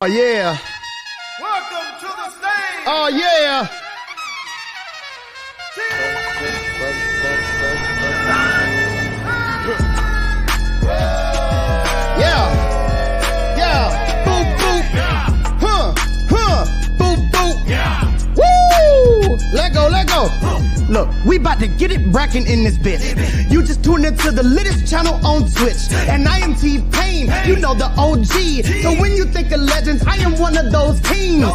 Oh, yeah. Welcome to the stage. Oh, yeah. Yeah. Yeah. Boop, boop. Boop, boop. Yeah. Woo! Let go, let go. Look, we about to get it brackin' in this bitch. You just tuned into the littest channel on Twitch. And I am T-Pain, you know the OG. So when you think of legends, I am one of those kings.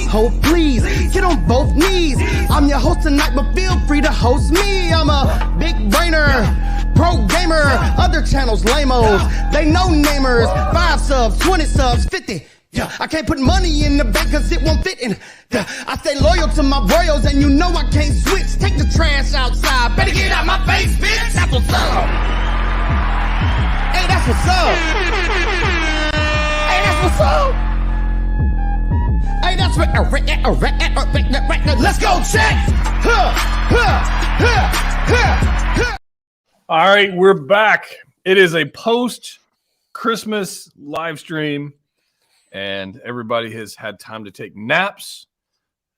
Hope please, get on both knees. I'm your host tonight, but feel free to host me. I'm a big brainer, pro gamer. Other channels lame-os, they no namers. 5 subs, 20 subs, 50. Yeah, I can't put money in the bank cause it won't fit in. I stay loyal to my royals and you know I can't switch. Take the trash outside, better get out my face, bitch. That's what's up. Hey, that's what's up. Hey, that's what's up. Hey, that's right. Let's go check. All right, we're back. It is a post-Christmas live stream. And everybody has had time to take naps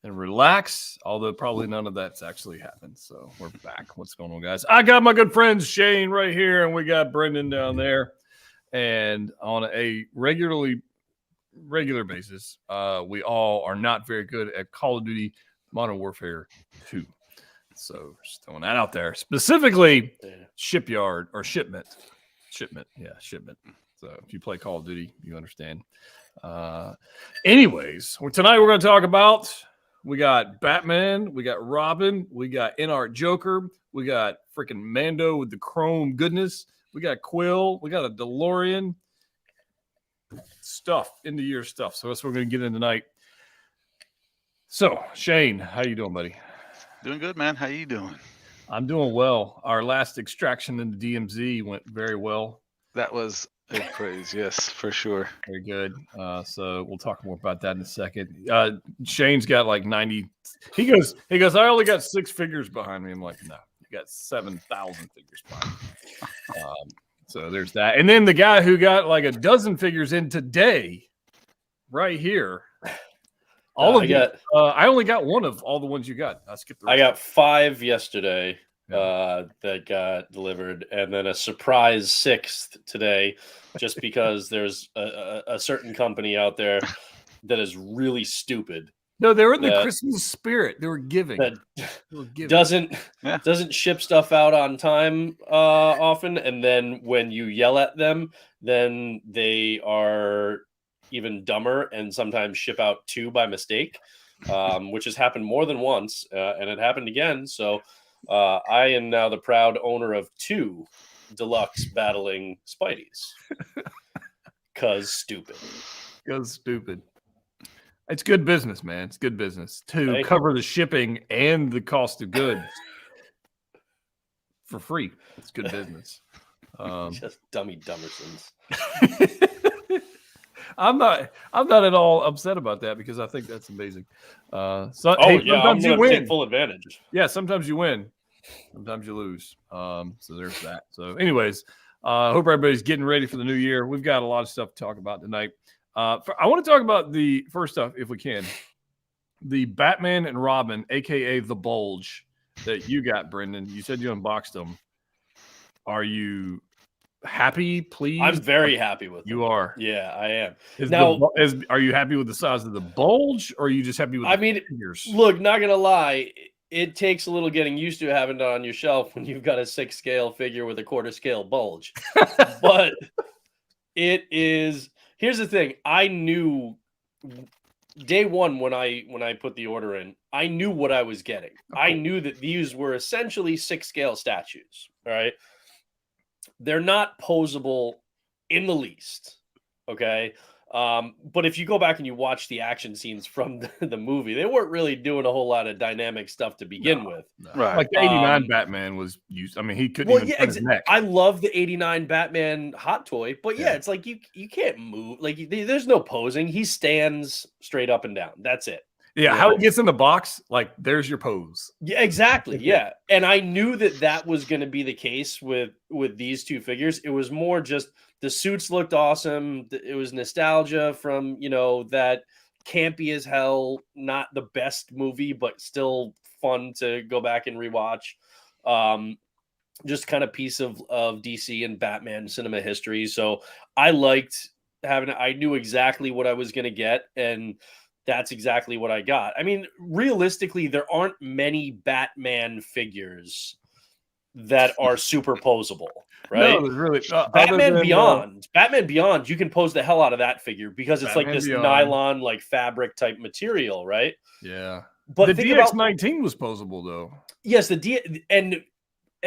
and relax, although probably none of that's actually happened. So we're back. What's going on, guys? I got my good friend Shane right here, and we got Brendan down there. And on a regular basis, we all are not very good at Call of Duty Modern Warfare 2. So just throwing that out there. Specifically, shipyard or shipment. Shipment. So if you play Call of Duty, you understand. Anyways, tonight we're going to talk about, we got Batman, we got Robin, we got NR Joker, we got freaking Mando with the chrome goodness, we got Quill, we got a DeLorean stuff, end of year stuff. So that's what we're going to get in tonight. So Shane, how you doing, buddy? Doing good, man. How you doing? I'm doing well. Our last extraction in the DMZ went very well. That was a praise, yes, for sure. Very good. So we'll talk more about that in a second. Shane's got like 90. He goes, I only got 6 figures behind me. I'm like, no, you got 7,000 figures behind me. So there's that. And then the guy who got like a dozen figures in today, right here. I only got one of all the ones you got. I skipped the rest. I got 5 yesterday. That got delivered, and then a surprise 6th today, just because there's a certain company out there that is really stupid. No, they were in the Christmas spirit. They were giving. Doesn't ship stuff out on time often, and then when you yell at them, then they are even dumber and sometimes ship out 2 by mistake, which has happened more than once, and it happened again. So. I am now the proud owner of 2 deluxe battling Spideys. Cause stupid. It's good business, man. It's good business to cover the shipping and the cost of goods for free. It's good business. Just dummy dummersons. I'm not at all upset about that because I think that's amazing. Sometimes you win. Take full advantage. Yeah, sometimes you win, sometimes you lose. So there's that. So, anyways, hope everybody's getting ready for the new year. We've got a lot of stuff to talk about tonight. I want to talk about the first stuff, if we can, the Batman and Robin, aka the Bulge, that you got, Brendan. You said you unboxed them. Are you happy, please? I'm very happy with them. You are. Yeah, I am. Are you happy with the size of the bulge, or are you just happy with the figures? Look, not gonna lie, it takes a little getting used to having it on your shelf when you've got a 6 scale figure with a 1/4 scale bulge. But it is. Here's the thing. I knew day one when I put the order in, I knew what I was getting. Okay. I knew that these were essentially 6 scale statues. All right. They're not posable in the least, okay? But if you go back and you watch the action scenes from the movie, they weren't really doing a whole lot of dynamic stuff to begin with. No. Right. Like the 89 Batman was used. I mean, he couldn't even turn his neck. I love the 89 Batman hot toy, but yeah, it's like you can't move. Like there's no posing. He stands straight up and down. That's it. Yeah, how he gets in the box, like there's your pose. Yeah, exactly. Yeah, and I knew that was going to be the case with these 2 figures. It was more just The suits looked awesome. It was nostalgia from, that campy as hell, not the best movie, but still fun to go back and rewatch. Just kind of piece of DC and Batman cinema history. So I liked I knew exactly what I was going to get, and that's exactly what I got. I mean, realistically, there aren't many Batman figures that are superposable, right? No, there's really Batman Beyond, you can pose the hell out of that figure because it's Batman like this Beyond. nylon, like fabric type material, right? Yeah. But the think DX19 was posable though. Yes, and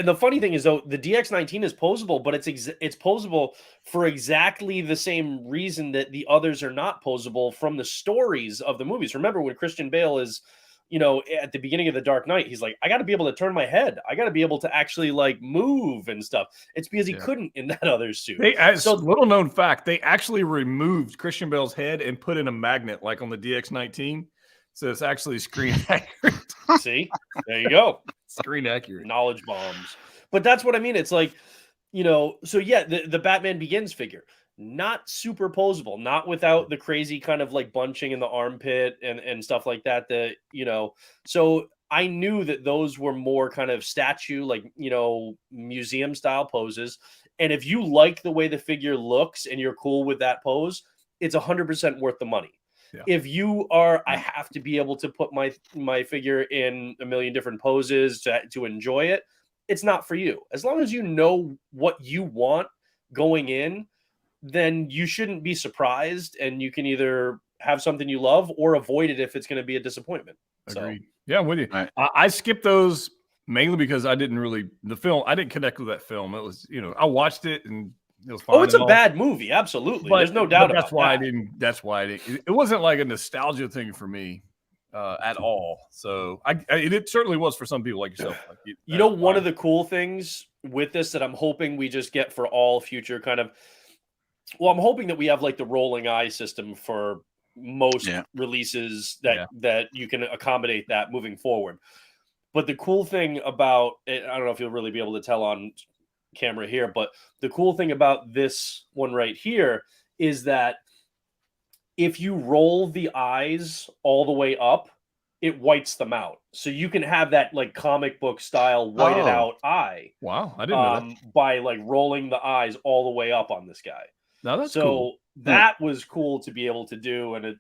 the funny thing is, though, the DX19 is posable, but it's posable for exactly the same reason that the others are not posable from the stories of the movies. Remember when Christian Bale is, at the beginning of The Dark Knight, he's like, I got to be able to turn my head. I got to be able to actually like move and stuff. It's because he couldn't in that other suit. Little known fact, they actually removed Christian Bale's head and put in a magnet like on the DX19. So it's actually screen accurate. See, there you go. Screen accurate. Knowledge bombs. But that's what I mean. It's like, so yeah, the Batman Begins figure, not super posable, not without the crazy kind of like bunching in the armpit and stuff like that. So I knew that those were more kind of statue, like, museum style poses. And if you like the way the figure looks and you're cool with that pose, it's 100% worth the money. Yeah. If you are, I have to be able to put my figure in a million different poses to enjoy it. It's not for you. As long as you know what you want going in, then you shouldn't be surprised, and you can either have something you love or avoid it if it's going to be a disappointment. Agreed. So, yeah, I'm with you. Right. I skipped those mainly because I didn't connect with that film. It was, I watched it and it was fine. Oh, it's a bad movie. Absolutely. There's no doubt about that. That's why it wasn't like a nostalgia thing for me at all. So it certainly was for some people like yourself. Like one of the cool things with this that I'm hoping we just get for all future kind of, I'm hoping that we have like the rolling eye system for most releases that you can accommodate that moving forward. But the cool thing about it, I don't know if you'll really be able to tell on camera here, but the cool thing about this one right here is that if you roll the eyes all the way up, it whites them out. So you can have that like comic book style whited out eye. Wow, I didn't know that. By like rolling the eyes all the way up on this guy. No, that's cool. That was cool to be able to do. And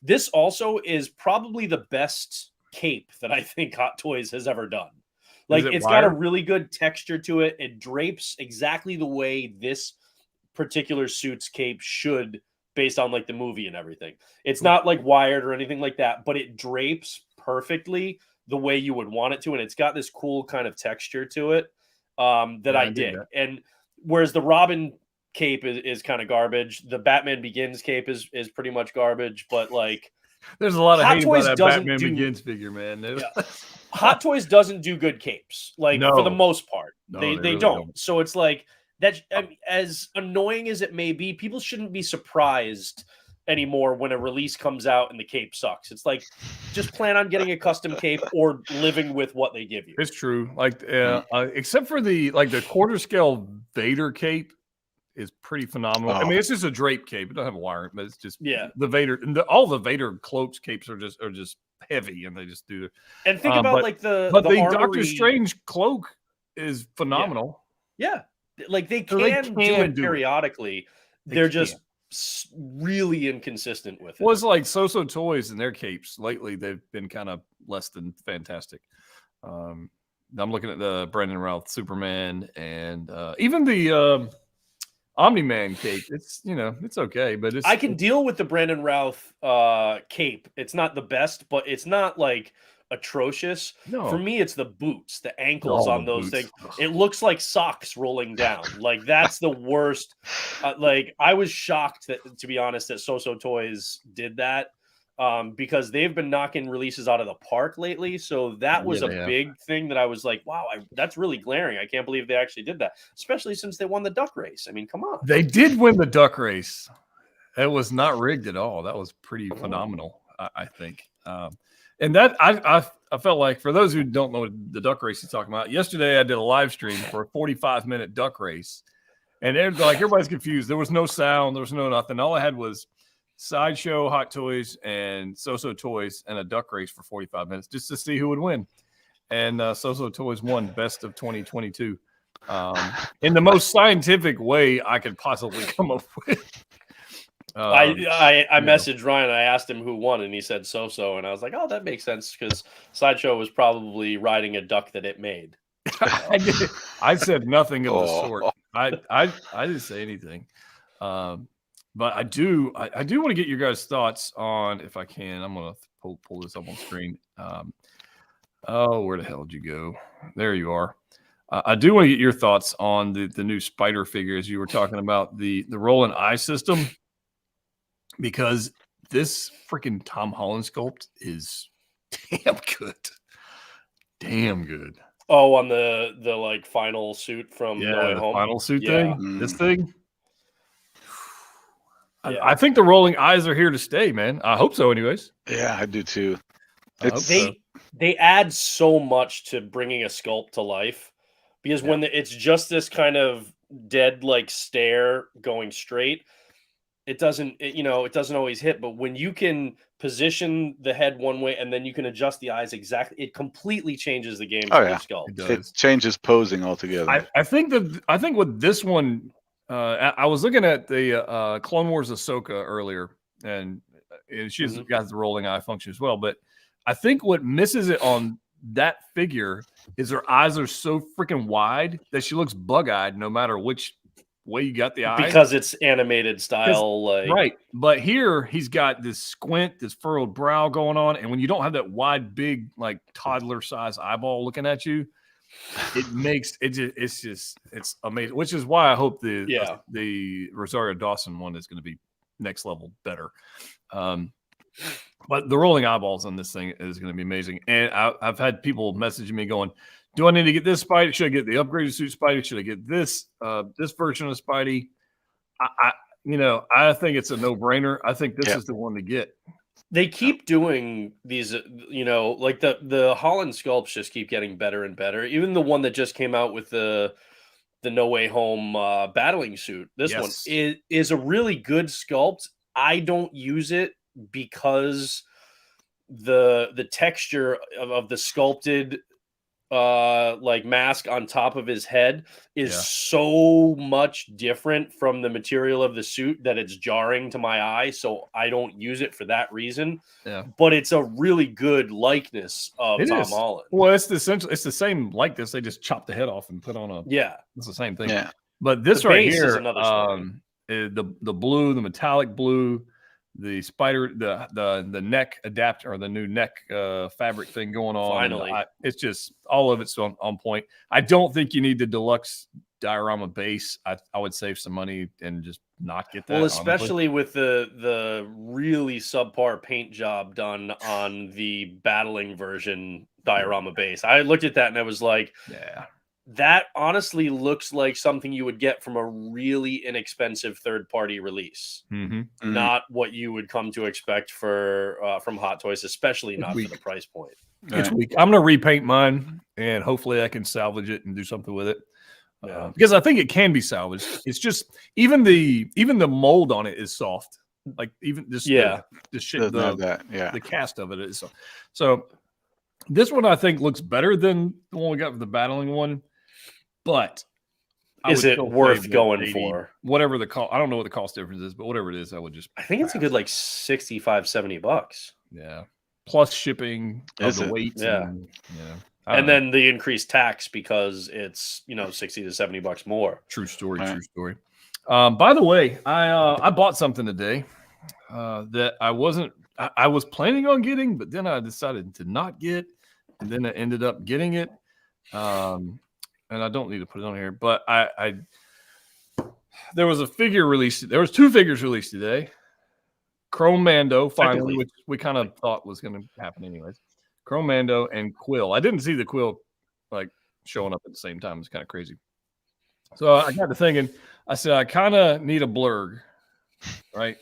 this also is probably the best cape that I think Hot Toys has ever done. Like, it's got a really good texture to it. It drapes exactly the way this particular suit's cape should, based on like the movie and everything. It's not like wired or anything like that, but it drapes perfectly the way you would want it to. And it's got this cool kind of texture to it that I dig. And whereas the Robin cape is kind of garbage, the Batman Begins cape is pretty much garbage, but like, there's a lot of hate about that Batman Begins figure, man. Yeah. Hot Toys doesn't do good capes, like for the most part. They really don't. So it's like that. As annoying as it may be, people shouldn't be surprised anymore when a release comes out and the cape sucks. It's like, just plan on getting a custom cape or living with what they give you. It's true. Like, except for the quarter scale Vader cape is pretty phenomenal. I mean, it's just a drape cape. It doesn't have a wire, but it's just the Vader. And all the Vader cloaks capes are just heavy, and they just do. And think about the Doctor Strange cloak is phenomenal. Yeah, like they can do it periodically. They're just really inconsistent with it. Well, it's like So Toys and their capes lately. They've been kind of less than fantastic. I'm looking at the Brandon Routh Superman and even the Omni-Man cape. It's it's okay, but I can deal with the Brandon Routh cape. It's not the best, but it's not like atrocious. No. For me, it's the boots, the ankles on those things. It looks like socks rolling down. Like, that's the worst. Like, I was shocked that, to be honest, that So Toys did that. Because they've been knocking releases out of the park lately. So that was a big thing that I was like, wow, that's really glaring. I can't believe they actually did that, especially since they won the duck race. I mean, come on. They did win the duck race. It was not rigged at all. That was pretty phenomenal, I think. And that I felt like, for those who don't know the duck race he's talking about, yesterday I did a live stream for a 45-minute duck race. And everybody's confused. There was no sound. There was no nothing. All I had was Sideshow, Hot Toys, and So-So Toys, and a duck race for 45 minutes just to see who would win. And So-So Toys won Best of 2022 in the most scientific way I could possibly come up with. I messaged Ryan. I asked him who won, and he said So-So, and I was like, "Oh, that makes sense," because Sideshow was probably riding a duck that it made. I said nothing of the sort. I didn't say anything. But I do want to get your guys' thoughts on, if I can. I'm gonna pull this up on screen. Where the hell did you go? There you are. I do want to get your thoughts on the new spider figures. You were talking about the rolling eye system, because this freaking Tom Holland sculpt is damn good. Damn good. Oh, on the like final suit from No Way the Home? final suit Yeah. thing. This thing. Yeah. I think the rolling eyes are here to stay, man. I hope so, anyways. Yeah, I do too. I hope so. They add so much to bringing a sculpt to life, because when it's just this kind of dead like stare going straight, it doesn't always hit. But when you can position the head one way and then you can adjust the eyes exactly, it completely changes the game for your sculpt. It changes posing altogether. I think with this one, I was looking at the Clone Wars Ahsoka earlier, and she's got the rolling eye function as well. But I think what misses it on that figure is her eyes are so freaking wide that she looks bug-eyed no matter which way you got the eyes. Because it's animated style, like right. But here he's got this squint, this furrowed brow going on, and when you don't have that wide, big, like toddler-sized eyeball looking at you, it makes it's amazing. Which is why I hope the Rosario Dawson one is going to be next level better. But the rolling eyeballs on this thing is going to be amazing. And I've had people messaging me going, do I need to get this Spidey? Should I get the upgraded suit Spidey? Should I get this version of Spidey? I think it's a no-brainer. I think this is the one to get. They keep doing these, like the Holland sculpts just keep getting better and better. Even the one that just came out with the No Way Home battling suit. This one is a really good sculpt. I don't use it because the texture of the sculpted like mask on top of his head is so much different from the material of the suit that it's jarring to my eye, so I don't use it for that reason. But it's a really good likeness of Tom Holland. Well, it's the same likeness. They just chopped the head off and put on a it's the same thing. But this right here is another the blue, the metallic blue, the spider, the neck adapter, or the new neck fabric thing going on. Finally, it's just all of it's on point. I don't think you need the deluxe diorama base. I would save some money and just not get that. Well, especially with the really subpar paint job done on the battling version diorama base. I looked at that and I was like, that honestly looks like something you would get from a really inexpensive third-party release. Not what you would come to expect from Hot Toys, especially not for the price point. It's weak. I'm going to repaint mine, and hopefully I can salvage it and do something with it. Because I think it can be salvaged. It's just even the mold on it is soft. Like even this, the cast of it is soft. So this one I think looks better than the one we got for the battling one. But is it worth going for? Whatever the cost, I don't know what the cost difference is, but whatever it is, I would just. I think it's a good like $65-$70. Yeah, plus shipping of the weight. And then the increased tax because it's $60 to $70 more. True story. True story. By the way, I bought something today that I was planning on getting, but then I decided to not get, and then I ended up getting it. And I don't need to put it on here, but there was a figure released. There was two figures released today. Chrome Mando, finally, which we kind of thought was going to happen anyways. Chrome Mando and Quill. I didn't see the Quill like showing up at the same time. It's kind of crazy. So I got to thinking. I said I kind of need a Blurg, right?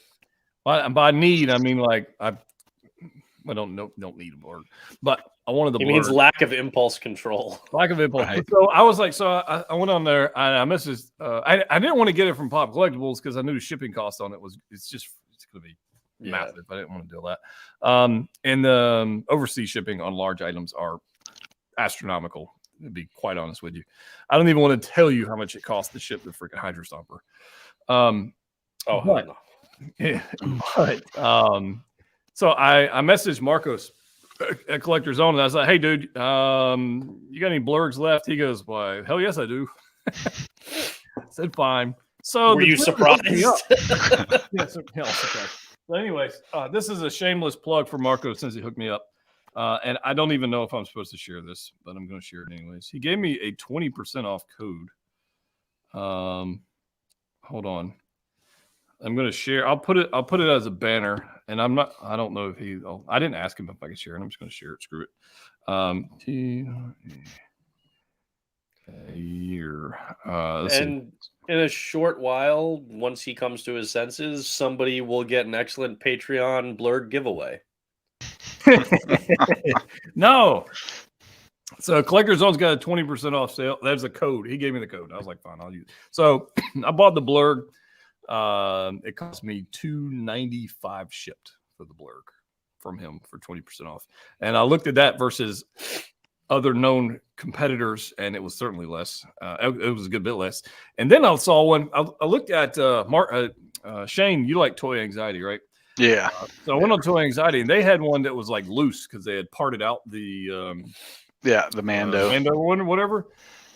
By need, I mean like I don't need a Blurg, but I wanted the It Blurg. means lack of impulse control. Lack of impulse. Right. So I was like, I went on there. I messaged. I didn't want to get it from Pop Collectibles because I knew the shipping cost on it it's going to be massive. I didn't want to do that. And the overseas shipping on large items are astronomical. To be quite honest with you, I don't even want to tell you how much it costs to ship the freaking Hydro Stomper. So I messaged Marcos at Collector's Zone, and I was like, "Hey, dude, you got any Blurgs left?" He goes, "Why, hell yes, I do." I said, "Fine." So were you surprised? Yes, okay. So, anyways, this is a shameless plug for Marcos since he hooked me up, and I don't even know if I'm supposed to share this, but I'm going to share it anyways. He gave me a 20% off code. Hold on. I'm going to share. I'll put it as a banner, and I don't know if I didn't ask him if I could share it. I'm just going to share it. Screw it. A year. And in a short while, once he comes to his senses, somebody will get an excellent Patreon Blurg giveaway. No. So Collector's Zone's got a 20% off sale. That's a code. He gave me the code. I was like, fine, I'll use it. So I bought the Blurg. It cost me $295 shipped for the Blurg from him for 20% off. And I looked at that versus other known competitors, and it was certainly less. It was a good bit less. And then I saw one. I looked at Shane. You like Toy Anxiety, right? Yeah. So I went on Toy Anxiety, and they had one that was like loose because they had parted out the the Mando. Mando one or whatever,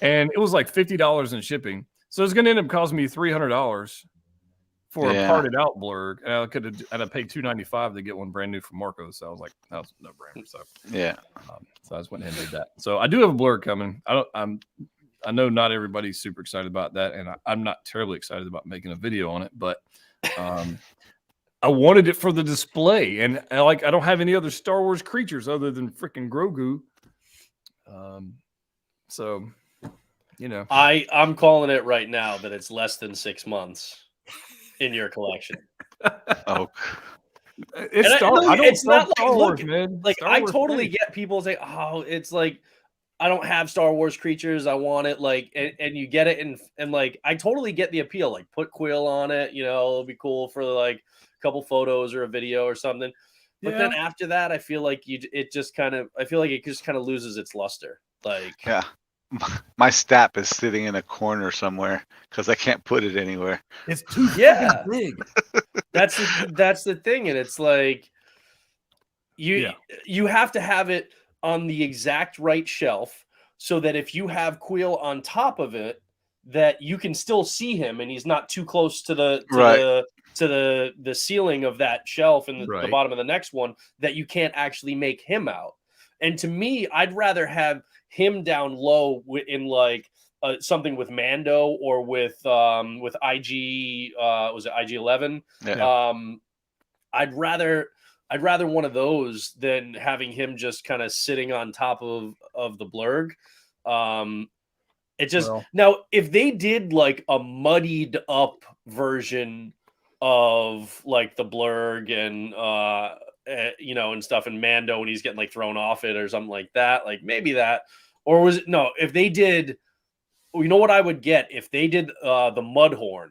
and it was like $50 in shipping. So it's going to end up costing me $300 for a parted out Blurg, and I paid $295 to get one brand new from Marcos. So I was like, that was no brainer. So so I just went ahead and did that. So I do have a Blurg coming. I know not everybody's super excited about that, and I'm not terribly excited about making a video on it, but I wanted it for the display, and I don't have any other Star Wars creatures other than freaking Grogu. So I'm calling it right now that it's less than 6 months in your collection. Oh, it's not Star Wars, man. Like Star I Wars totally thing. get people say, "Oh, it's like I don't have Star Wars creatures. I want it." Like, and you get it, and like I totally get the appeal. Like, put Quill on it. It'll be cool for like a couple photos or a video or something. But then after that, I feel like it just kind of loses its luster. Like, yeah. My stap is sitting in a corner somewhere because I can't put it anywhere. It's too big. That's the thing, and it's like you have to have it on the exact right shelf so that if you have Quill on top of it, that you can still see him and he's not too close to the ceiling of that shelf and the bottom of the next one, that you can't actually make him out. And to me, I'd rather have him down low in like something with Mando or with IG was it IG-11? Yeah. I'd rather one of those than having him just kind of sitting on top of the Blurg. Now if they did like a muddied up version of like the Blurg and and stuff, and Mando when he's getting like thrown off it or something like that, like maybe that, or was it if they did, what I would get if they did the Mudhorn,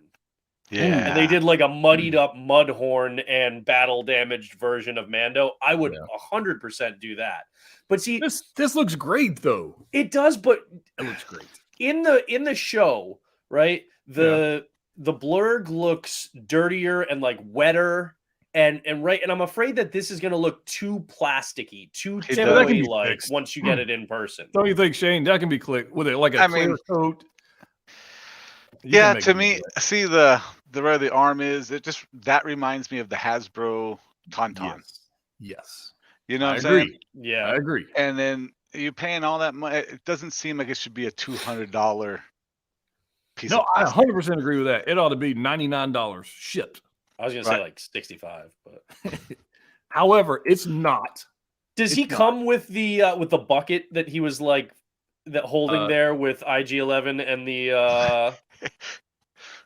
and they did like a muddied up Mudhorn and battle damaged version of Mando, I would 100% do that. But see, this looks great though. It does, but it looks great in the show, right? The Blurg looks dirtier and like wetter. And I'm afraid that this is going to look too plasticky, too toy like once you get it in person. Don't you think, Shane? That can be clicked with it like a clear coat. Yeah, to me, see the where the arm is. That reminds me of the Hasbro Tauntaun. Yes. You know what I'm saying? saying? Yeah, I agree. And then you paying all that money. It doesn't seem like it should be a $200 piece. No, I 100% agree with that. It ought to be $99 shipped. I was going to say like 65, but however, it's not. Does he come with the bucket that he was like holding there with IG-11 and the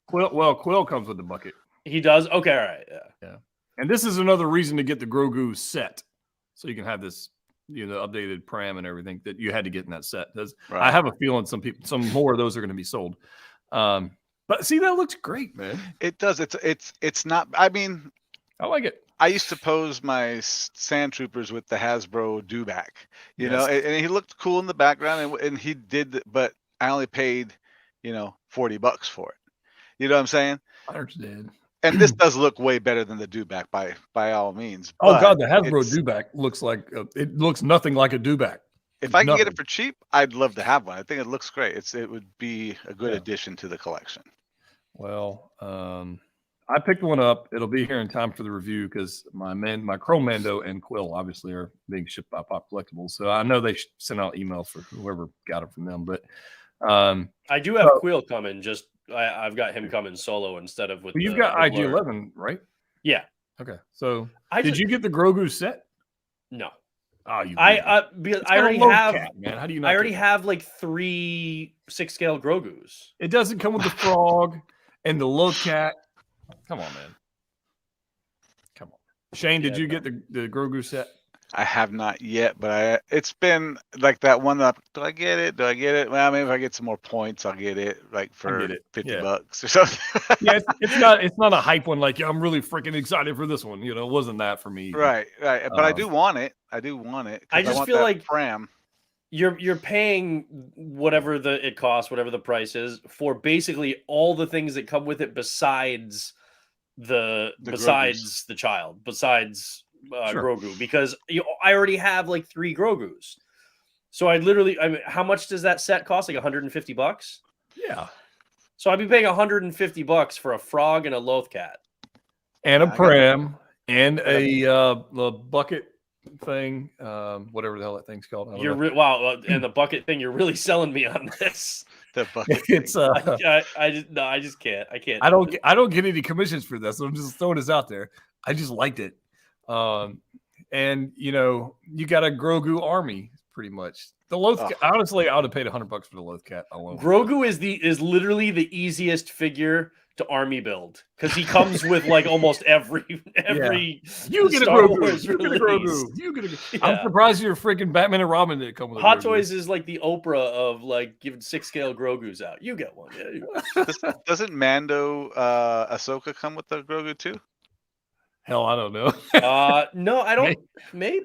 Quill? Well, Quill comes with the bucket. He does. Okay, all right, yeah. And this is another reason to get the Grogu set. so you can have this, updated pram and everything that you had to get in that set. Right. I have a feeling some more of those are going to be sold. But see, that looks great, man. It does. It's not. I mean, I like it. I used to pose my Sand Troopers with the Hasbro Dewback, you know, and he looked cool in the background, and he did, but I only paid, $40 for it. You know what I'm saying? I understand. And this does look way better than the Dewback by all means. Oh God, the Hasbro Dewback looks like it looks nothing like a Dewback. If I can get it for cheap, I'd love to have one. I think it looks great. It would be a good addition to the collection. Well, I picked one up. It'll be here in time for the review because my Chrome Mando and Quill obviously are being shipped by Pop Collectibles. So I know they sent out emails for whoever got it from them. But I do have Quill coming. Just I've got him coming solo instead of with. You've got IG-11, right? Yeah. Okay. So did you get the Grogu set? No. Oh, you. Because I already have. Man, how do you not? I already have like 3 6-scale Grogus. It doesn't come with the frog and the low cat. Come on, man. Come on. Shane, did you get the Grogu set? I have not yet, but it's been like that one. Do I get it? Do I get it? Well, maybe if I get some more points, I'll get it. Like for $50 or something. Yeah, it's not a hype one. Like I'm really freaking excited for this one. It wasn't that for me. Right. But I do want it. I just feel like pram. You're paying whatever it costs, whatever the price is, for basically all the things that come with it besides the child, besides Grogu, because I already have like 3 Grogus. So how much does that set cost? Like $150? Yeah. So I'd be paying $150 for a frog and a Lothcat. And a pram and a bucket thing, whatever the hell that thing's called. Wow, and the bucket thing, you're really selling me on this. The bucket. It's I just can't. I can't. I don't get any commissions for this. So I'm just throwing this out there. I just liked it. And you got a Grogu army pretty much. The Lothcat, honestly, I would have paid $100 for the Lothcat alone. Grogu is literally the easiest figure to army build because he comes with like almost every you get Star a Grogu. Wars You get a Grogu. You get a. Yeah. I'm surprised you're freaking Batman and Robin didn't come with a Hot Grogu. Toys is like the Oprah of like giving 6-scale Grogus out. You get one. Yeah. Doesn't Mando Ahsoka come with the Grogu too? Hell, I don't know. No, I don't. Maybe.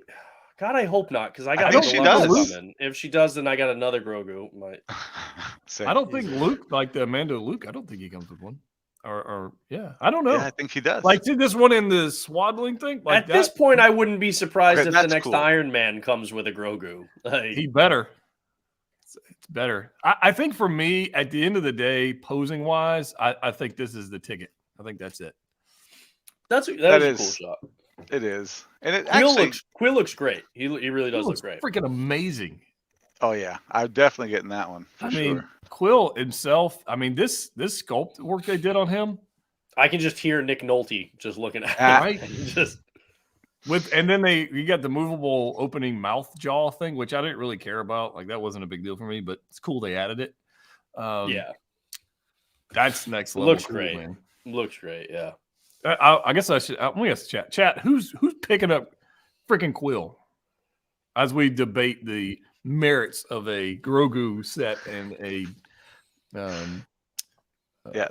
God, I hope not, because I got. I think she does. Coming. If she does, then I got another Grogu. I don't think Luke, like the Mando Luke, I don't think he comes with one. Or I don't know. Yeah, I think he does. Like, did this one in the swaddling thing? Like at this point, I wouldn't be surprised if the next cool. Iron Man comes with a Grogu. He better. It's better. I think for me, at the end of the day, posing wise, I think this is the ticket. I think that's it. That is a cool shot. It is, and Quill looks great. He really does look great. Freaking amazing. Oh yeah, I'm definitely getting that one. I mean, Quill himself. I mean, this sculpt work they did on him. I can just hear Nick Nolte just looking at right. And then you got the movable opening mouth jaw thing, which I didn't really care about. Like that wasn't a big deal for me, but it's cool they added it. That's next level. Looks great. Man. Looks great. Yeah. I guess I should. Let me ask the chat. Who's picking up freaking Quill as we debate the merits of a Grogu set and a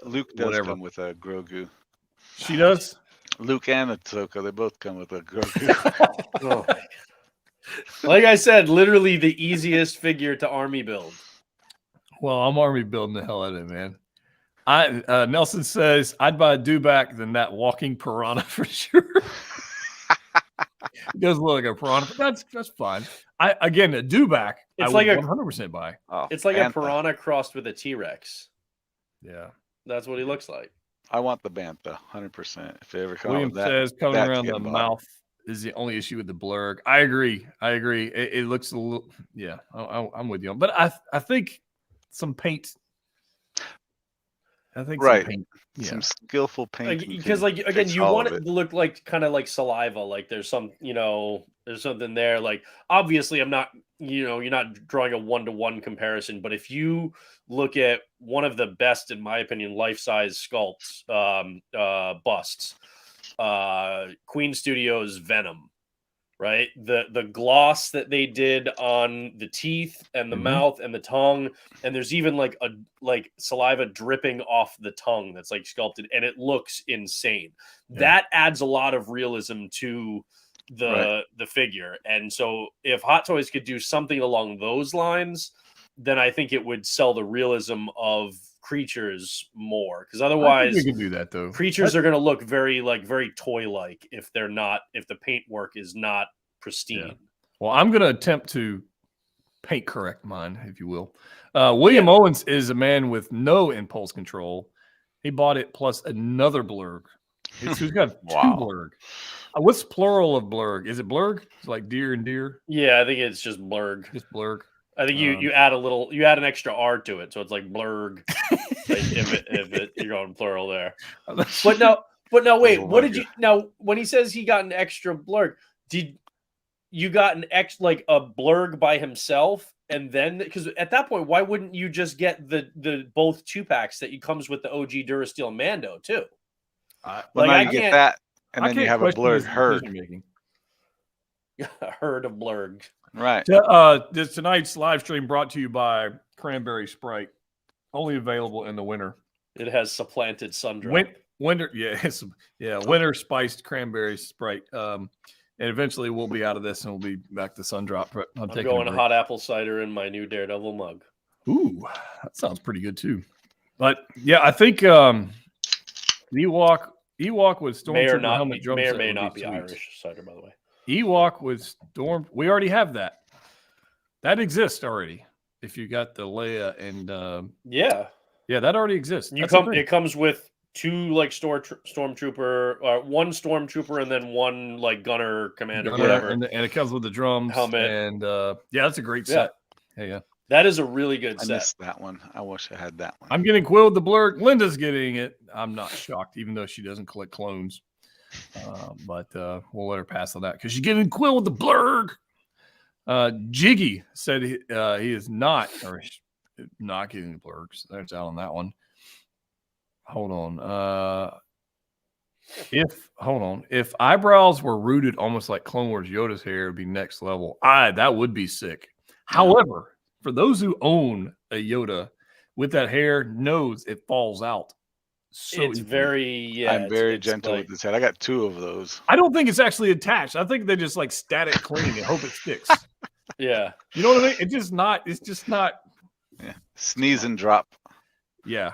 Luke does come with a Grogu. She does. Luke and Ahsoka, they both come with a Grogu. Like I said, literally the easiest figure to army build. Well, I'm army building the hell out of it, man. Nelson says I'd buy a Dewback than that walking piranha for sure. It does look like a piranha, but that's fine. A Dewback, it's I like would 100% buy. It's like a piranha crossed with a T-Rex. Yeah, that's what he looks like. I want the Bantha 100%. If it ever comes, William says coming around the mouth is the only issue with the Blurg. I agree. It looks a little. Yeah, I'm with you. But I think some paint. I think some skillful paint because again, you want it to look like kind of like saliva, like there's some there's something there. Like obviously, I'm not you're not drawing a 1-to-1 comparison, but if you look at one of the best, in my opinion, life-size sculpts busts, Queen Studios Venom, right? The gloss that they did on the teeth and the mouth and the tongue, and there's even like saliva dripping off the tongue that's like sculpted, and it looks insane. That adds a lot of realism to the figure. And so if Hot Toys could do something along those lines, then I think it would sell the realism of creatures more, because otherwise we can do that though. Creatures are going to look very toy-like if the paintwork is not pristine. Yeah. Well, I'm going to attempt to paint correct mine, if you will. William Owens is a man with no impulse control. He bought it plus another Blurg. He's got two Blurg. What's plural of Blurg? Is it Blurg? It's like deer and deer. Yeah, I think it's just Blurg. Just Blurg. I think you add an extra R to it, so it's like Blurg. if you're going plural there. But no, wait. What did you now? When he says he got an extra Blurg, did you got an a Blurg by himself, and then because at that point, why wouldn't you just get the both 2-packs that comes with the OG Durasteel Mando too? Well, now you get that, and then you have a Blurg herd. A herd of Blurg. Right. Tonight's live stream brought to you by Cranberry Sprite, only available in the winter. It has supplanted Sundrop. Winter, winter spiced cranberry Sprite. And eventually we'll be out of this and we'll be back to Sundrop. I'm going to hot apple cider in my new Daredevil mug. Ooh, that sounds pretty good too. But yeah, I think Ewok with Stormtrooper helmet drum may or set may would not be be sweet. Irish cider, by the way. Ewok with Storm. We already have that. That exists already. If you got the Leia and yeah, that already exists. It comes with 2 stormtrooper, one stormtrooper, and then 1 gunner commander, whatever. And it comes with the drums helmet. And that's a great set. Yeah. That is a really good set. I missed that one. I wish I had that one. I'm getting Quill with the Blurg. Linda's getting it. I'm not shocked, even though she doesn't collect clones. But we'll let her pass on that because she's getting Quill with the Blurg. Jiggy said he is not getting the Blurgs. That's out on that one. Hold on. If eyebrows were rooted almost like Clone Wars Yoda's hair, it'd be next level. That would be sick. However, for those who own a Yoda with that hair, knows it falls out. So it's easily. very I'm very gentle with this head. I got 2 of those. I don't think it's actually attached. I think they just static clean and hope it sticks. Yeah. You know what I mean? It's just not. Yeah. Sneeze and drop. Yeah.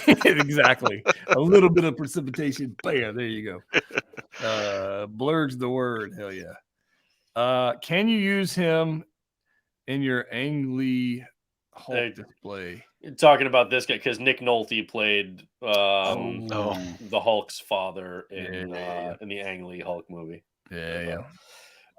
Exactly. A little bit of precipitation. Bam, there you go. Blurg's the word. Hell yeah. Can you use him in your Ang Hulk display? You're talking about this guy because Nick Nolte played the Hulk's father in the Ang Lee Hulk movie. Yeah.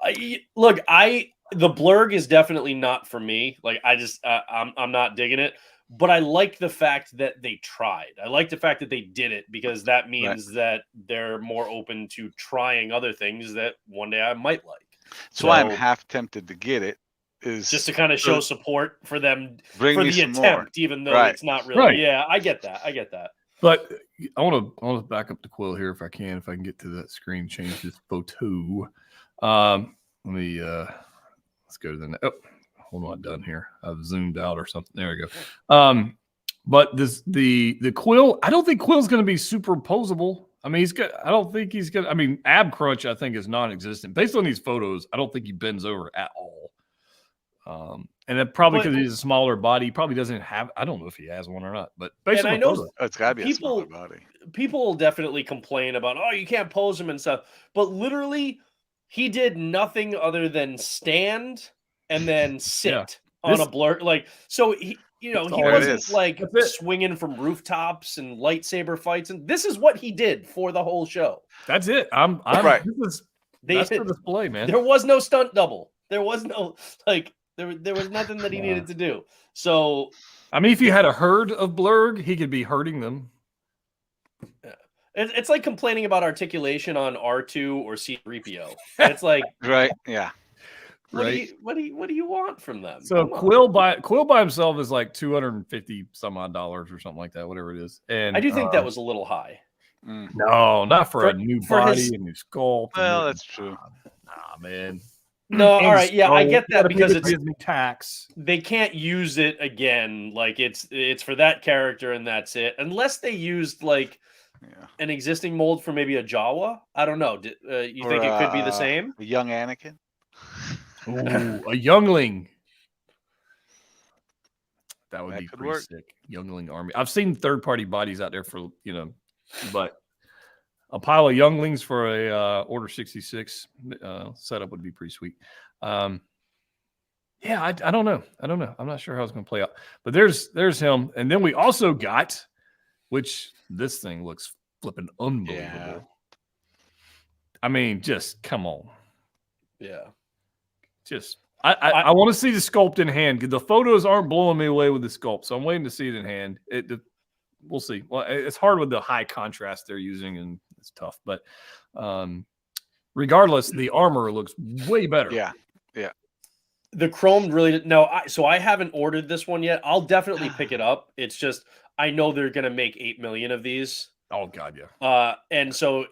The Blurg is definitely not for me. I'm not digging it, but I like the fact that they tried. I like the fact that they did it because that means that they're more open to trying other things that one day I might like. So I'm half tempted to get it. Is just to kind of show support for them for the attempt, more. Even though it's not really. Right. Yeah, I get that. But I want to back up the Quill here if I can get to that screen, change this photo. Let me let's go to the next. Hold on, done here. I've zoomed out or something. There we go. But the Quill, I don't think Quill's going to be superposable. I mean, I don't think he's going to. I mean, ab crunch, I think, is non-existent. Based on these photos, I don't think he bends over at all. And then probably because he's a smaller body, he probably doesn't have. I don't know if he has one or not, but based on the photos, it's got to be a smaller body. People will definitely complain about, you can't pose him and stuff, but literally, he did nothing other than stand and then sit on a Blur. So he wasn't swinging from rooftops and lightsaber fights, and this is what he did for the whole show. That's it. I'm right. That's for display, man. There was no stunt double. There was no There was nothing that he needed to do. So, I mean, if you had a herd of Blurg, he could be herding them. It's like complaining about articulation on R2 or C-3PO. It's like, right, yeah, what do you want from them? So Quill by himself is like $250 some odd or something like that, whatever it is. And I do think that was a little high. No, not for a new body, a new sculpt. Well, that's true. man. No, all And right, yeah, I so get you gotta that pay because the it's Disney tax. they can't use it again. Like it's for that character and that's it. Unless they used like Yeah. an existing mold for maybe a Jawa. I don't know. You Or think it could be the same? a young Anakin. Ooh, a youngling. That would That be could pretty work. sick. Youngling army. I've seen third-party bodies out there for but a pile of younglings for a Order 66 setup would be pretty sweet. Yeah, I don't know. I'm not sure how it's going to play out. But there's him, and then we also got, which this thing looks flipping unbelievable. Yeah. I mean, just come on. Yeah. Just I want to see the sculpt in hand because the photos aren't blowing me away with the sculpt, so I'm waiting to see it in hand. We'll see. Well, it's hard with the high contrast they're using, and it's tough. But regardless, the armor looks way better. Yeah. The chrome really so I haven't ordered this one yet. I'll definitely pick it up. It's just I know they're gonna make 8 million of these. Oh God, yeah. And so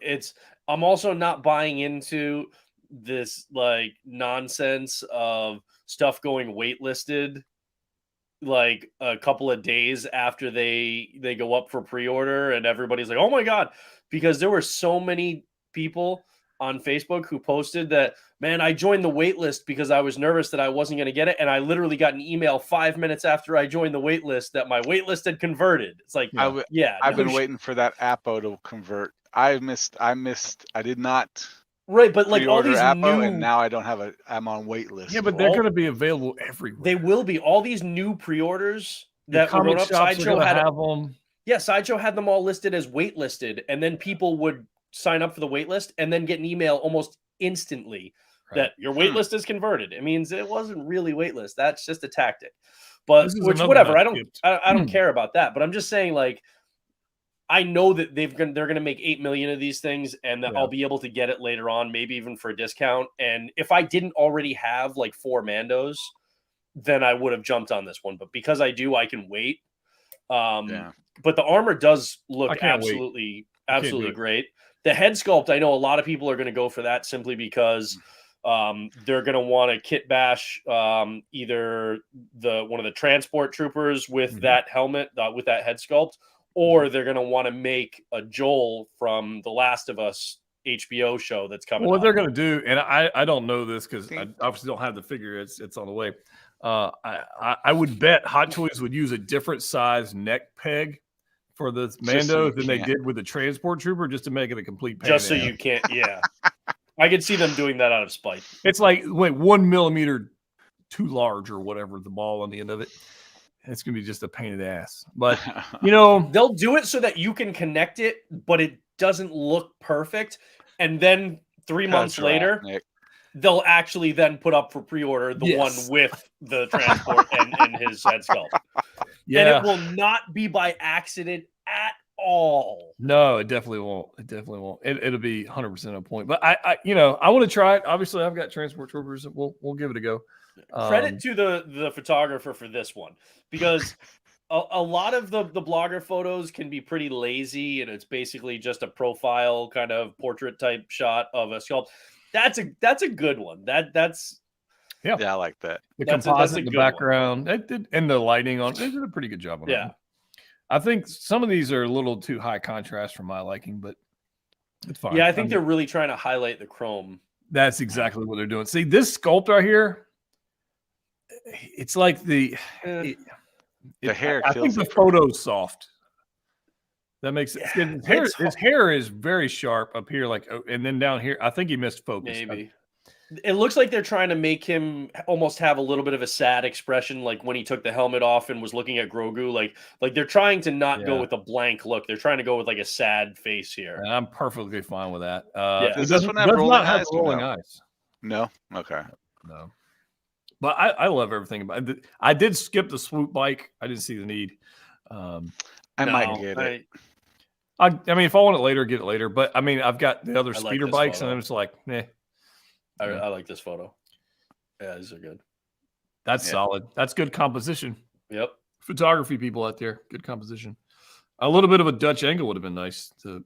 I'm also not buying into this like nonsense of stuff going waitlisted like a couple of days after they go up for pre-order and everybody's like, oh my God, because there were so many people on Facebook who posted that, man, I joined the wait list because I was nervous that I wasn't going to get it. And I literally got an email 5 minutes after I joined the wait list that my wait list had converted. It's like, I've been waiting for that Appo to convert. I did not right, but like all these Appo, and now I don't have I'm on wait list. Yeah, but they're going to be available everywhere. They will be. All these new pre-orders that comic were up, shops Sideshow are had have them. Yeah, Sideshow had them all listed as waitlisted, and then people would sign up for the wait list and then get an email almost instantly that your wait list is converted. It means it wasn't really waitlist. That's just a tactic. But which whatever. I don't care about that. But I'm just saying, like, I know that they're going to make 8 million of these things, and that I'll be able to get it later on, maybe even for a discount. And if I didn't already have like 4 Mandos, then I would have jumped on this one. But because I do, I can wait. But the armor does look absolutely great. The head sculpt, I know a lot of people are going to go for that simply because they're going to want to kit bash either one of the transport troopers with that helmet, with that head sculpt, or they're going to want to make a Joel from The Last of Us HBO show that's coming. What they're going to do, and I don't know this because I obviously don't have the figure. It's on the way. I would bet Hot Toys would use a different size neck peg for the Mando than they did with the transport trooper, just to make it a complete pain. Just so you can't, I could see them doing that out of spite. It's like 1 millimeter too large or whatever, the ball on the end of it. It's gonna be just a pain in the ass. But they'll do it so that you can connect it, but it doesn't look perfect. And then 3 months later, they'll actually then put up for pre-order the one with the transport and his head sculpt. Yeah. And it will not be by accident at all. No, it definitely won't. It'll be 100% on point. But I want to try it. Obviously, I've got transport troopers. We'll give it a go. Credit to the photographer for this one, because a lot of the blogger photos can be pretty lazy, and it's basically just a profile kind of portrait type shot of a sculpt. That's a good one. That's I like that. The composite in the background, and the lighting on. They did a pretty good job on that. I think some of these are a little too high contrast for my liking, but it's fine. Yeah, I think they're really trying to highlight the chrome. That's exactly what they're doing. See, this sculpt right here, it's like the hair. I think the photo's soft. That makes it. His hair is very sharp up here, and then down here, I think he missed focus. Maybe. It looks like they're trying to make him almost have a little bit of a sad expression, like when he took the helmet off and was looking at Grogu. Like they're trying to not go with a blank look. They're trying to go with like a sad face here. And I'm perfectly fine with that. Does this one have rolling eyes? No. Okay. No. But I love everything about it. I did skip the swoop bike. I didn't see the need. I might get it. I mean, if I want it later, get it later. But I mean, I've got the other speeder bikes, and I'm just like, eh. I like this photo. Yeah, these are good. That's solid. That's good composition. Yep. Photography people out there, good composition. A little bit of a Dutch angle would have been nice to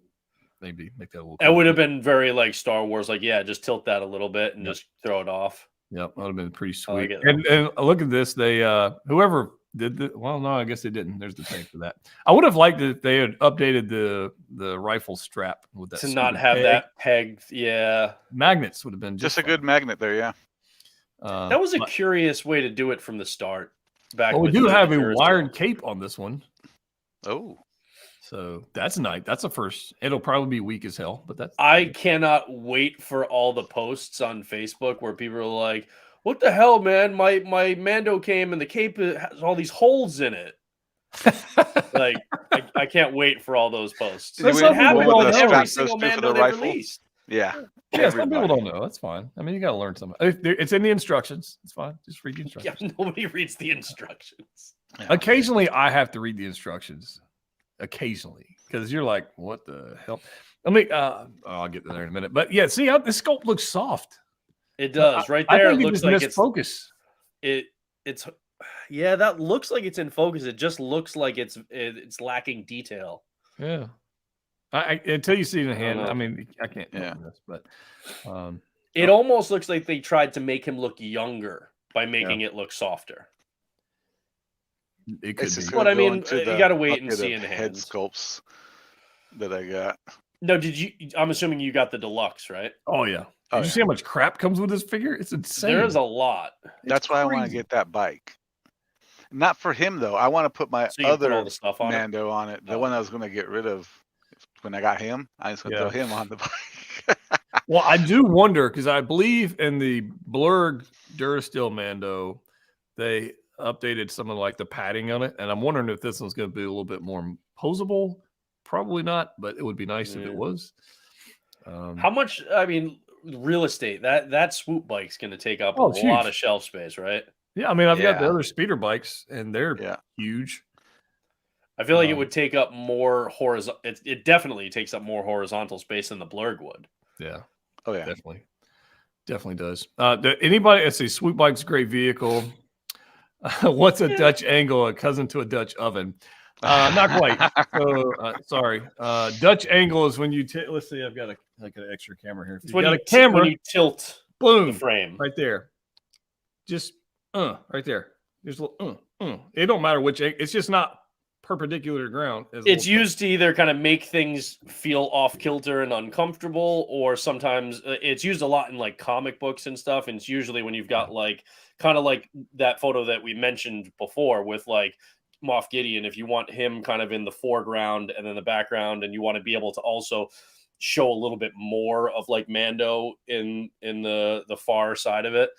maybe make that a little. It would have been very like Star Wars, like just tilt that a little bit and just throw it off. Yep, that would have been pretty like sweet. it. And look at this. They whoever did the well, no, I guess they didn't. There's the tank for that. I would have liked it if they had updated the rifle strap with that To not stupid have peg. that peg. Yeah. Magnets would have been Just a fine. good magnet there, yeah. That was a curious way to do it from the start. Back Well, we with do the have a Duracell. wired cape on this one. Oh, So that's nice. That's a first. It'll probably be weak as hell, but that's I cannot wait for all the posts on Facebook where people are like, "What the hell, man? My Mando came and the cape has all these holes in it." Like, I can't wait for all those posts. Did you It wait for happened the one with that every straps single those two for Mando the they rifle? released. yeah. yeah. Some people Everybody. don't know. That's fine. I mean, you got to learn something. It's in the instructions. It's fine. Just read the Yeah, instructions. nobody reads the instructions. Yeah. Occasionally, I have to read the instructions. Occasionally, because you're like, "What the hell?" I mean, I'll get there in a minute. But yeah, see how this sculpt looks soft. It does. Right I there, it think looks just like missed it's focus. it's yeah, that looks like it's in focus. It just looks like it's lacking detail. Yeah. I until you see it in the hand. know. I mean, I can't. Yeah. Yeah. This, but It almost looks like they tried to make him look younger by making it look softer. it could It's be. just But gonna I go mean, into you the gotta wait and bucket see of in the head hands. sculpts that I got. No, I'm assuming you got the deluxe, right? Oh yeah. Oh, Did you see how much crap comes with this figure? It's insane. There is a lot. That's why I want to get that bike. Not for him though. I want to put my So you can put all other the stuff on it. Mando on it. The Oh. one I was going to get rid of when I got him. I just going to Yeah. throw him on the bike. Well, I do wonder because I believe in the Blurg Durasteel Mando, they updated some of like the padding on it, and I'm wondering if this one's going to be a little bit more posable. Probably not, but it would be nice if it was. How much? I mean, real estate. That swoop bike's going to take up Oh, a it's lot huge. of shelf space, right? Yeah, I mean, I've got the Yeah. other speeder bikes, and they're Yeah. huge. I feel like it would take up more horizontal. It definitely takes up more horizontal space than the Blurg would. Yeah, Oh yeah. definitely does. Anybody? Let's see. Swoop bike's a great vehicle. What's a Dutch angle? A cousin to a Dutch oven? Not quite. So sorry. Dutch angle is when you let's see. I've got an extra camera here. If It's you when got you a camera, when you tilt boom, the frame. right there. Just right there. There's a little It don't matter which. It's just not perpendicular to ground. It's used to either kind of make things feel off kilter and uncomfortable, or sometimes it's used a lot in like comic books and stuff. And it's usually when you've got like kind of like that photo that we mentioned before with like Moff Gideon. If you want him kind of in the foreground and then the background, and you want to be able to also show a little bit more of like Mando in the far side of it.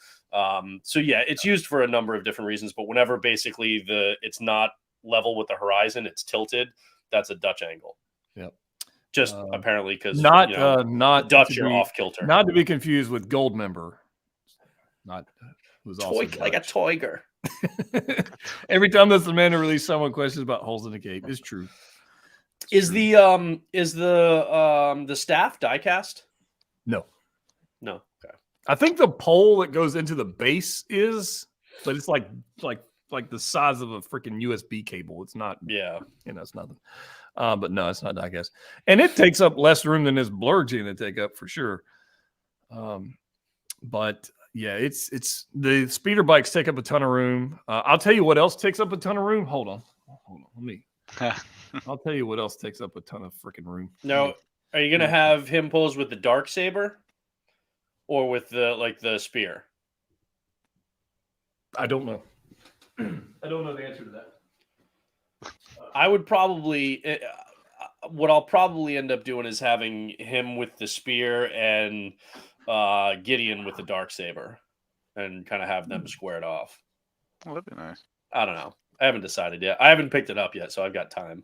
So yeah, it's used for a number of different reasons. But whenever basically it's not level with the horizon, it's tilted, that's a Dutch angle. Yep. Just apparently because not Dutch to are be, off kilter. not to be confused with Gold Member. Not who's also Like a Dutch. Toiger. Every time this Amanda release, someone questions about holes in the cape. It's true. Is the staff diecast? No. Okay. I think the pole that goes into the base is, but it's like the size of a freaking USB cable. It's not. Yeah. It's nothing. But no, it's not diecast, and it takes up less room than this Blurg's going to take up for sure. But yeah, it's the speeder bikes take up a ton of room. I'll tell you what else takes up a ton of room. Hold on. Let me. I'll tell you what else takes up a ton of freaking room. Now, are you gonna have him pose with the dark saber, or with the spear? I don't know. I don't know the answer to that. I would probably. What I'll probably end up doing is having him with the spear and Gideon with the dark saber, and kind of have them squared off. Well, that'd be nice. I don't know. I haven't decided yet. I haven't picked it up yet, so I've got time.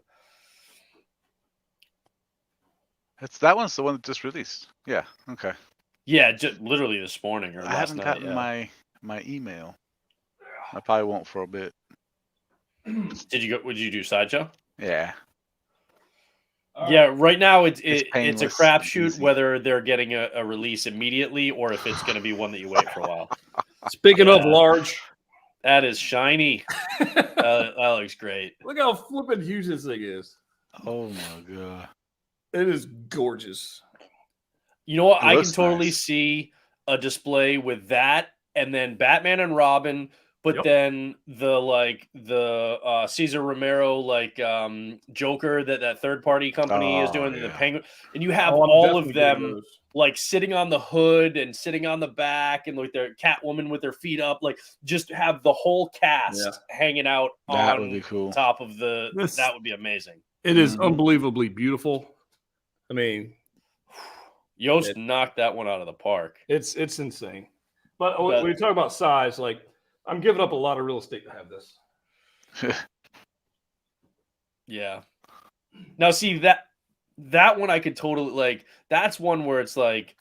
That one's the one that just released. Yeah. Okay. Yeah, just literally this morning or I last haven't night. gotten Yeah. my email. I probably won't for a bit. Did you go? Would you do sideshow? Yeah. Yeah, right now it's a painless, crapshoot easy. whether they're getting a release immediately or if it's going to be one that you wait for a while. Speaking of Yeah. large, That is shiny. That looks great. look how flippin' huge this thing is. Oh my god. It is gorgeous. You know what? It I can looks totally nice. see a display with that, and then Batman and Robin, but Yep. then the Cesar Romero Joker that third party company is Oh, doing the yeah. Penguin, and you have Oh, I'm all of definitely getting them those. like sitting on the hood and sitting on the back, and like their Catwoman with their feet up, like just have the whole cast Yeah. hanging out That would on be cool. top of the. This- That would be amazing. It is Mhm. unbelievably beautiful. I mean, Yost knocked that one out of the park. it's insane. But But- when you talk about size, like I'm giving up a lot of real estate to have this. Yeah. Now see that one I could totally like. That's one where it's like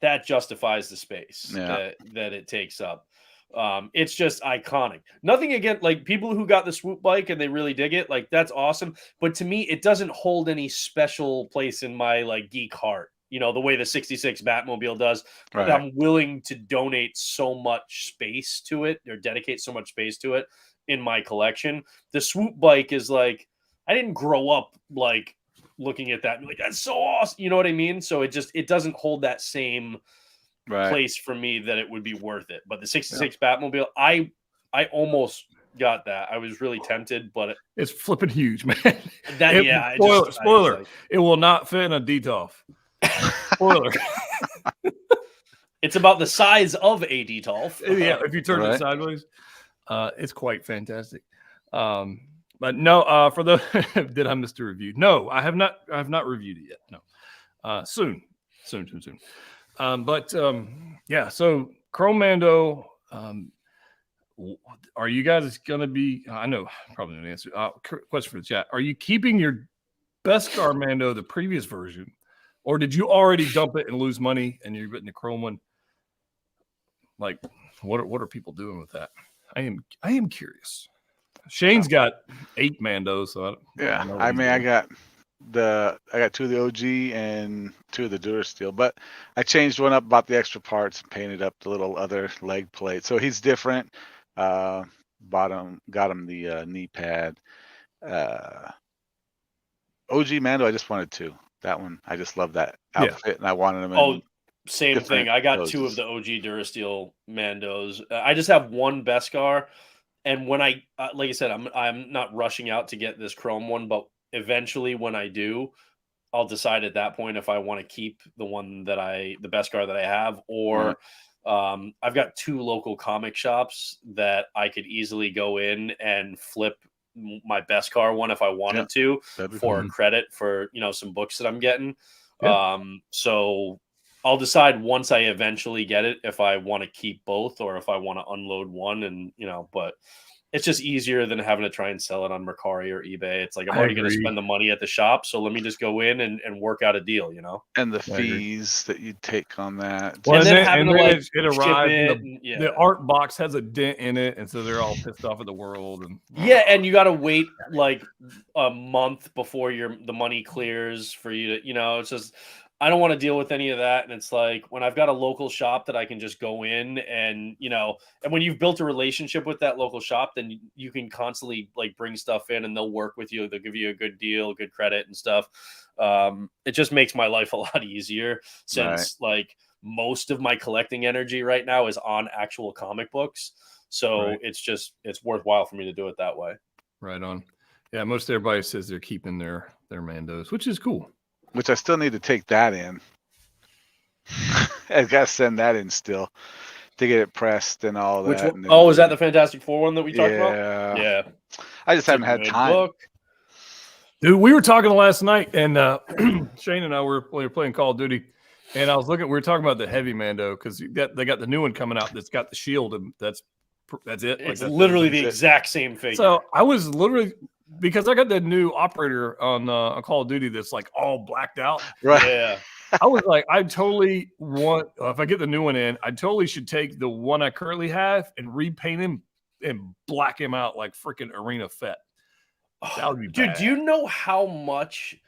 that justifies the space Yeah. that it takes up. It's just iconic. Nothing against like people who got the swoop bike and they really dig it. Like that's awesome. But to me, it doesn't hold any special place in my like geek heart. You know, the way the 66 Batmobile does. Right. I'm willing to donate so much space to it or dedicate so much space to it in my collection. The swoop bike is like, I didn't grow up like looking at that and be like, that's so awesome. You know what I mean? So it doesn't hold that same Right. place for me that it would be worth it. But the 66 Batmobile, I almost got that. I was really tempted, but It's flipping huge, man. Spoiler. It will not fit in a DTOF. Spoiler. It's about the size of a DTOF. Yeah, if you turn it Right. sideways, it's quite fantastic. But no, for the did I miss the review? No, I have not. I have not reviewed it yet. No, soon. Yeah. So Chrome Mando. Are you guys going to be? I know probably an answer. Question for the chat: are you keeping your Beskar Mando, the previous version, or did you already dump it and lose money and you're getting the Chrome one? Like, what are people doing with that? I am curious. Shane's got 8 Mandos, so Yeah, know what I he's mean, I doing. got 2 of the OG and 2 of the Durasteel, but I changed one up, bought the extra parts, and painted up the little other leg plate. So he's different. Got him the knee pad. OG Mando, I just wanted 2. That one, I just love that outfit, and I wanted him. Oh, same thing. different I got 2 of poses. the OG Durasteel Mandos. I just have 1 Beskar, and when I like I said, I'm not rushing out to get this Chrome one, but eventually when I do, I'll decide at that point if I want to keep the Beskar that I have, or I've got 2 local comic shops that I could easily go in and flip my Beskar one if I wanted to for credit for some books that I'm getting. So I'll decide once I eventually get it if I want to keep both or if I want to unload one, and but it's just easier than having to try and sell it on Mercari or eBay. It's like I'm already going to spend the money at the shop, so let me just go in and work out a deal, And the fees that you take on that. Well, and then having to like it arrives. ship The art box has a dent in it, and so they're all pissed off at the world. And and you got to wait like a month before the money clears for you to, it's just I don't want to deal with any of that. And it's like when I've got a local shop that I can just go in and, and when you've built a relationship with that local shop, then you can constantly like bring stuff in and they'll work with you. They'll give you a good deal, good credit and stuff. It just makes my life a lot easier since like most of my collecting energy right now is on actual comic books. So it's worthwhile for me to do it that way. Right on. Yeah. Most everybody says they're keeping their Mandos, which is cool. Which I still need to take that in. I got to send that in still to get it pressed and all that. Is that the Fantastic Four one that we talked about? Yeah. I just haven't had time. Dude, we were talking last night, and Shane and I were playing Call of Duty, and we were talking about the Heavy Mando because they got the new one coming out that's got the shield, and that's it. It's literally the exact same figure. So I was literally, because I got the new operator on Call of Duty that's like all blacked out. Right. Yeah. I was like, I totally want, if I get the new one in, I totally should take the one I currently have and repaint him and black him out like freaking Arena Fett. That would be Dude, bad. do you know how much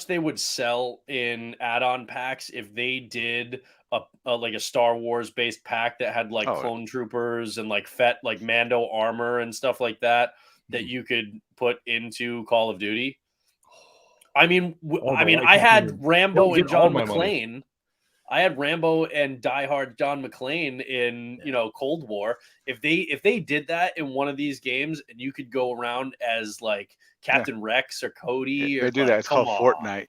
they would sell in add-on packs if they did a Star Wars based pack that had like clone troopers and like Fett, like Mando armor and stuff like that you could put into Call of Duty? I mean, All the I license had here. Rambo They'll and get all John my money. McClane. I had Rambo and diehard John McClane in Cold War. If they did that in one of these games, and you could go around as like Captain Rex or Cody, or They do like, that. It's called Fortnite.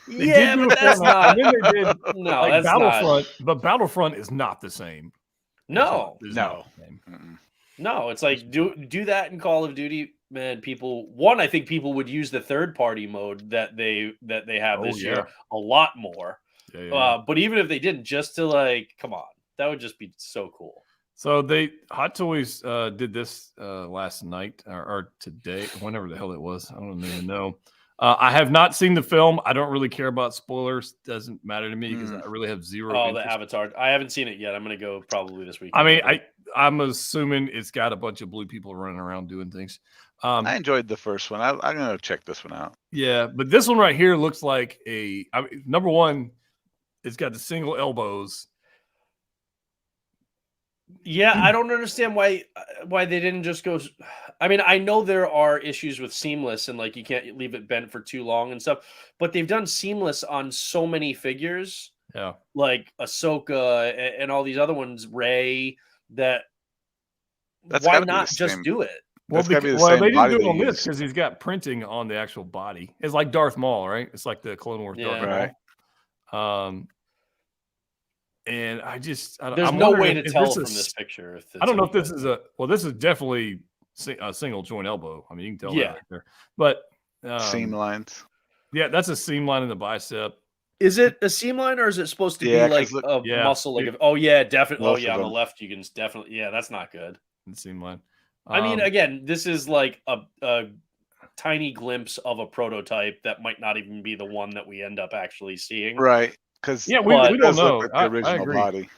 They did do but that's Fortnite, not. and then they did No, like that's Battlefront, but Battlefront is not the same. No, It's not the same. no. It's like do that in Call of Duty, man. I think people would use the third party mode that they have this year a lot more. But even if they didn't, just to like, come on, that would just be so cool. So Hot Toys did this last night or today, whenever the hell it was. I don't even know. I have not seen the film. I don't really care about spoilers. Doesn't matter to me because I really have zero. The Avatar. I haven't seen it yet. I'm going to go probably this week. I mean, I'm assuming it's got a bunch of blue people running around doing things. I enjoyed the first one. I'm going to check this one out. Yeah, but this one right here looks like number one, it's got the single elbows. Yeah, I don't understand why they didn't just go. I mean, I know there are issues with seamless and like you can't leave it bent for too long and stuff, but they've done seamless on so many figures. Yeah, like Ahsoka and all these other ones, Rey. Why not just do it? Well, they didn't do it on this because he's got printing on the actual body. It's like Darth Maul, right? It's like the Clone Wars Darth Maul. And there's no way to tell from this picture. If I don't know if this is this is definitely a single joint elbow. I mean, you can tell that right there. But seam lines. Yeah, that's a seam line in the bicep. Is it a seam line or is it supposed to be like a muscle? Like definitely. On the left, you can definitely. Yeah, that's not good. Seam line. I mean, again, this is like a tiny glimpse of a prototype that might not even be the one that we end up actually seeing. Right. Because we don't know. Like the original body.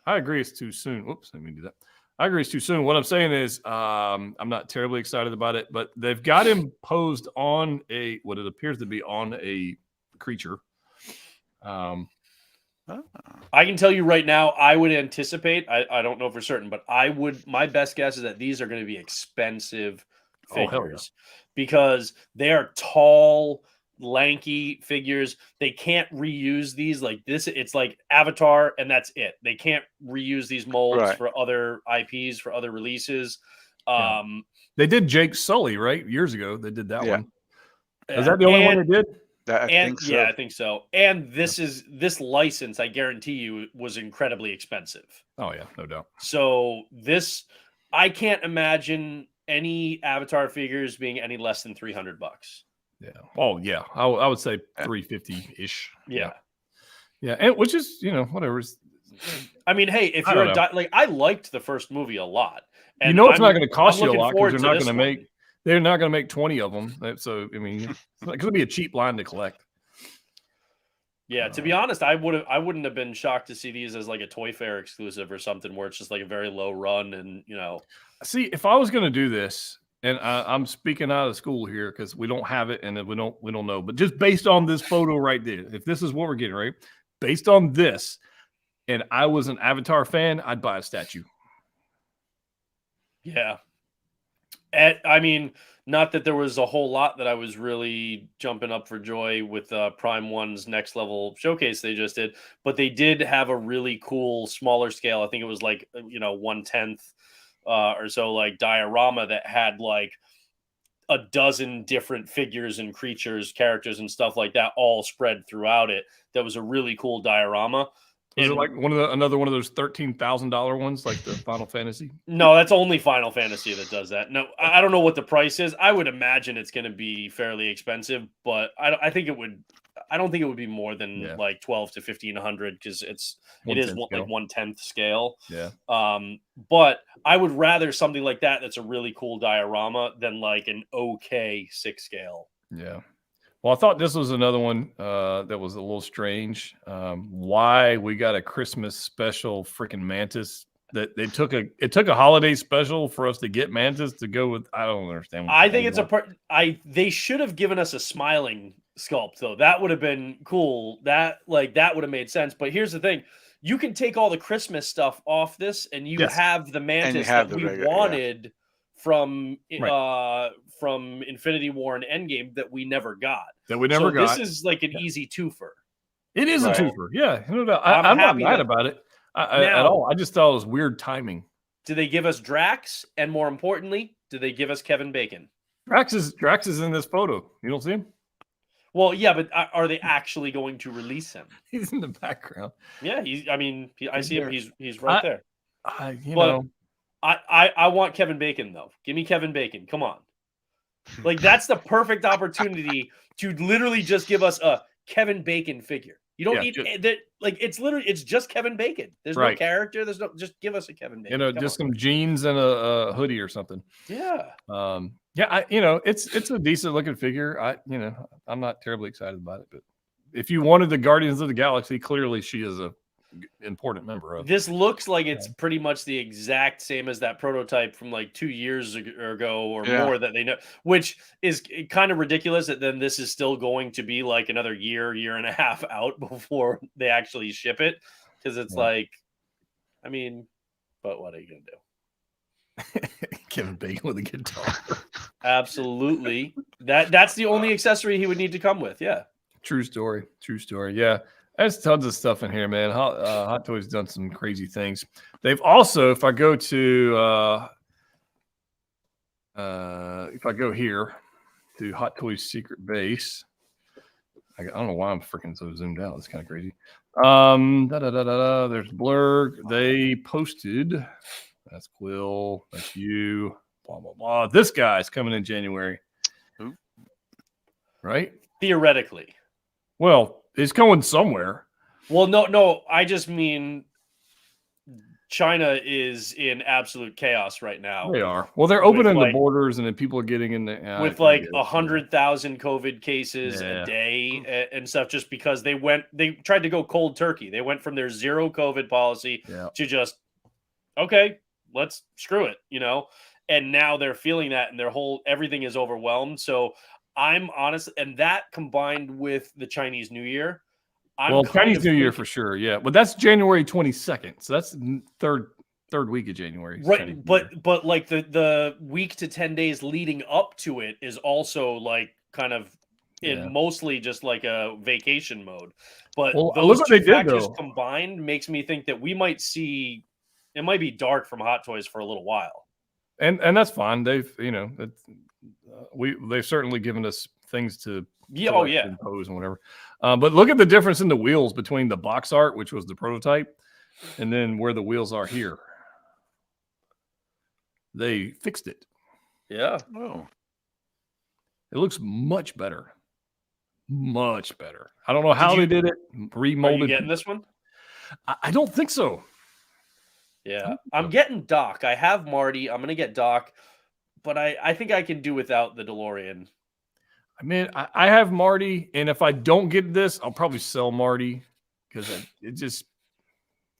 I agree it's too soon. Oops, let me do that. I agree it's too soon. What I'm saying is I'm not terribly excited about it, but they've got him posed on what it appears to be on a creature. I can tell you right now, I would anticipate, I don't know for certain, but my best guess is that these are going to be expensive figures because they are tall, lanky figures. They can't reuse these like this. It's like Avatar and that's it. They can't reuse these molds for other IPs, for other releases. They did Jake Sully, right? Years ago. They did that one. Is that the only one they did? I think so. Yeah, I think so. And this license, I guarantee you, was incredibly expensive. Oh yeah, no doubt. So I can't imagine any Avatar figures being any less than $300. Yeah. Oh yeah, I would say 350-ish. Yeah. Yeah, and which is whatever. I mean, hey, if you're I liked the first movie a lot. And it's not going to cost you a lot because they're not going to make. They're not going to make 20 of them. So, I mean, it's going to be a cheap line to collect. Yeah, to be honest, I wouldn't have been shocked to see these as like a Toy Fair exclusive or something where it's just like a very low run and, See, if I was going to do this, and I'm speaking out of school here because we don't have it and we don't know, but just based on this photo right there, if this is what we're getting, right? Based on this, and I was an Avatar fan, I'd buy a statue. Yeah. I mean, not that there was a whole lot that I was really jumping up for joy with Prime One's next level showcase they just did, but they did have a really cool smaller scale. I think it was like 1/10 or so, like diorama that had like a dozen different figures and creatures, characters, and stuff like that, all spread throughout it. That was a really cool diorama. Is it like another one of those $13,000 ones, like the Final Fantasy? No, that's only Final Fantasy that does that. No, I don't know what the price is. I would imagine it's going to be fairly expensive, but I don't think it would be more than like 12 to 1,500 because it is like 1/10 scale. Yeah. But I would rather something like that that's a really cool diorama than like an okay 6 scale. Yeah. Well, I thought this was another one that was a little strange. Why we got a Christmas special freaking Mantis that it took a holiday special for us to get Mantis to go with. I don't understand. I think it's they should have given us a smiling sculpt though. That would have been cool. That would have made sense. But here's the thing: you can take all the Christmas stuff off this, and you have the Mantis that we wanted from Infinity War and Endgame that we never got. got. This is like an easy twofer. It is Right. a twofer. Yeah, no doubt. I'm I'm not happy mad that- about it at Now- all. I just thought it was weird timing. Do they give us Drax? And more importantly, do they give us Kevin Bacon? Drax is in this photo. You don't see him? Well, yeah, but are they actually going to release him? He's in the background. Yeah, I see him. there. He's right there. You But- know, I want Kevin Bacon though. Give me Kevin Bacon. Come on. Like that's the perfect opportunity to literally just give us a Kevin Bacon figure. You don't Yeah, need that. Like it's just Kevin Bacon. There's no Right. character. There's no. Just give us a Kevin Bacon. Come just on. some jeans and a hoodie or something. Yeah. It's a decent looking figure. I'm not terribly excited about it, but if you wanted the Guardians of the Galaxy, clearly she is a important member of. This looks like it's pretty much the exact same as that prototype from like 2 years ago or Yeah. more that they know, which is kind of ridiculous that then this is still going to be like another year and a half out before they actually ship it. Because it's like, I mean, but what are you going to do? Kevin Bacon with a guitar. Absolutely. That's the only accessory he would need to come with. Yeah. True story. Yeah. There's tons of stuff in here, man. Hot Toys done some crazy things. They've also, if I go here to Hot Toys Secret Base, I don't know why I'm freaking so zoomed out. It's kind of crazy. There's Blurg. They posted. That's Quill. That's you. Blah blah blah. This guy's coming in January. Who? Right? Theoretically. Well, it's going somewhere. Well, no. I just mean China is in absolute chaos right now. They are. Well, they're With, opening like- the borders, and then people are getting in there With like 100,000 COVID cases a day and stuff, just because they tried to go cold turkey. They went from their zero COVID policy to just, okay, let's screw it, and now they're feeling that and everything is overwhelmed. So I'm honest. And that combined with the Chinese New Year, Chinese New Year for sure. Yeah. But that's January 22nd. So that's third week of January. Right, but like the week to 10 days leading up to it is also like kind of in mostly just like a vacation mode. But look those what two they did, factors though. combined makes me think that we might see it might be dark from Hot Toys for a little while. And that's fine. They've they've certainly given us things to impose and whatever. But look at the difference in the wheels between the box art, which was the prototype, and then where the wheels are here. They fixed it. Yeah. Oh. It looks much better. Much better. I don't know how they did it. Remolded. Are you getting this one? I don't think so. Yeah. I'm getting Doc. I have Marty. I'm going to get Doc. But I think I can do without the DeLorean. I mean, I have Marty. And if I don't get this, I'll probably sell Marty. Because it just...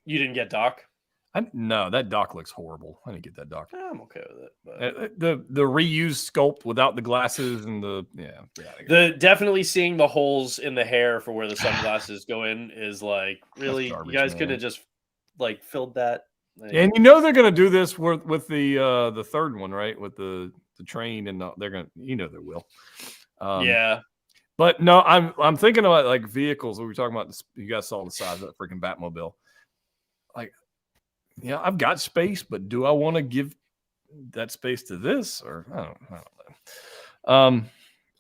You didn't get Doc? No, that Doc looks horrible. I didn't get that Doc. I'm okay with it. But... The reused sculpt without the glasses and definitely seeing the holes in the hair for where the sunglasses go in is like, really, garbage, you guys man. could have just like filled that. Like, And they're going to do this with the third one, right? With the train, and they're going to, they will. yeah. But no, I'm thinking about like vehicles. We were talking about. You guys saw the size of that freaking Batmobile. Like, I've got space, but do I want to give that space to this, or I don't know.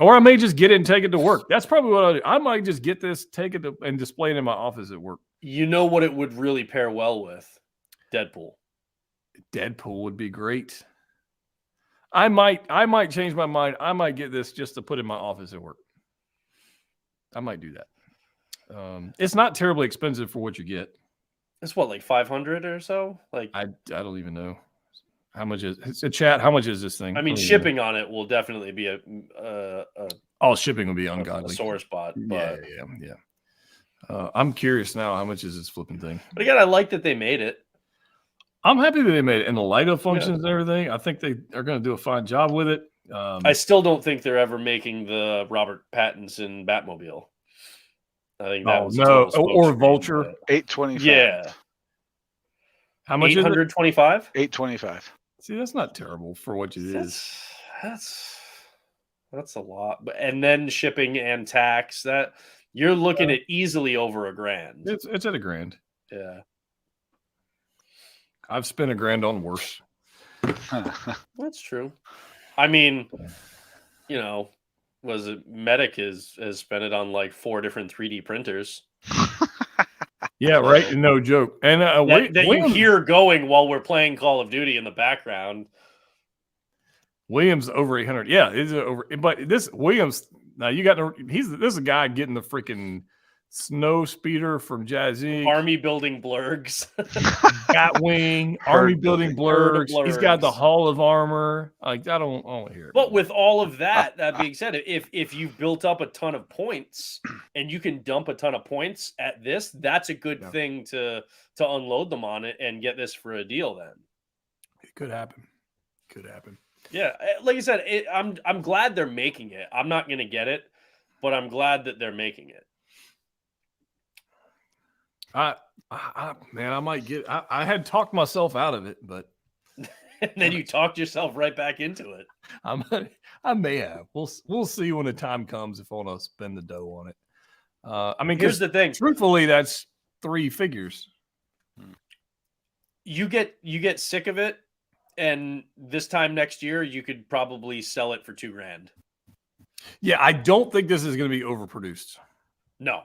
Or I may just get it and take it to work. That's probably what I'll do. I might just get this, take it and display it in my office at work. You know what it would really pair well with? Deadpool. Deadpool would be great. I might change my mind. I might get this just to put in my office at work. I might do that. It's not terribly expensive for what you get. It's what, like 500 or so? Like I don't even know how much is it's a chat. How much is this thing? I mean, shipping on it will definitely be shipping will be a ungodly. sore spot. But, Yeah. I'm curious now. How much is this flipping thing? but again, I like that they made it. I'm happy that they made it, and the light up functions and everything. I think they are going to do a fine job with it. I still don't think they're ever making the Robert Pattinson Batmobile. I think that was or Vulture. 825. Yeah. How much is it? 825. 825. See, that's not terrible for what it is. That's a lot. And then shipping and tax, that you're looking at easily over $1,000. It's at $1,000. Yeah. I've spent $1,000 on worse. That's true. I mean, you know, was it Medic has spent it on like 4 different 3D printers. Yeah, right. No joke. And that you hear going while we're playing Call of Duty in the background. Williams over 800. Yeah, is it over? But this Williams, now you got this is a guy getting the freaking snow speeder from Jazzy. Army building blurgs. Batwing, Army building blurgs. He's got the Hall of Armor. Like I don't hear it. But with all of that being said, if you've built up a ton of points and you can dump a ton of points at this, that's a good thing to unload them on it and get this for a deal. Then it could happen. Could happen. Yeah, like I said, I'm glad they're making it. I'm not going to get it, but I'm glad that they're making it. Man, I might get. I had talked myself out of it, but and then you talked yourself right back into it. I may have. We'll see when the time comes if I want to spend the dough on it. I mean, here's the thing. Truthfully, that's 3 figures. You get sick of it. And this time next year, you could probably sell it for $2,000. Yeah, I don't think this is going to be overproduced. No,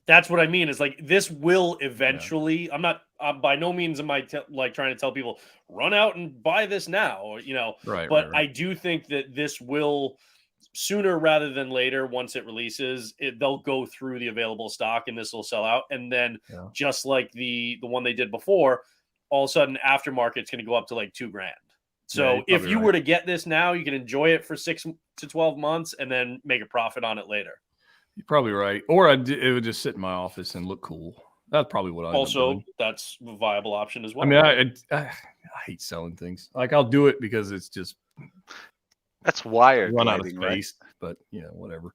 that's what I mean. Is like this will eventually. Yeah. I'm not. By no means am I like trying to tell people run out and buy this now. Or, you know, right. But right. I do think that this will sooner rather than later. Once it releases, they'll go through the available stock, and this will sell out. And then just like the one they did before. All of a sudden, aftermarket's going to go up to like $2,000. So if you were to get this now, you can enjoy it for 6 to 12 months and then make a profit on it later. You're probably right. Or it would just sit in my office and look cool. That's probably what I also. That's a viable option as well. I mean, I hate selling things. Like I'll do it because it's just that's wired run lighting, out of space. Right? But yeah, whatever.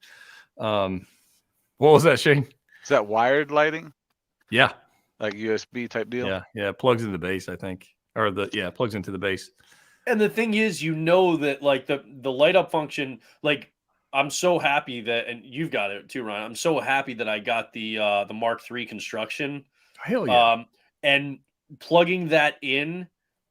What was that, Shane? Is that wired lighting? Yeah. Like USB type deal? Yeah, it plugs into the base, I think. Or it plugs into the base. And the thing is, you know that like the light up function, like I'm so happy that, and you've got it too, Ryan. I'm so happy that I got the Mark III construction. Hell yeah. And plugging that in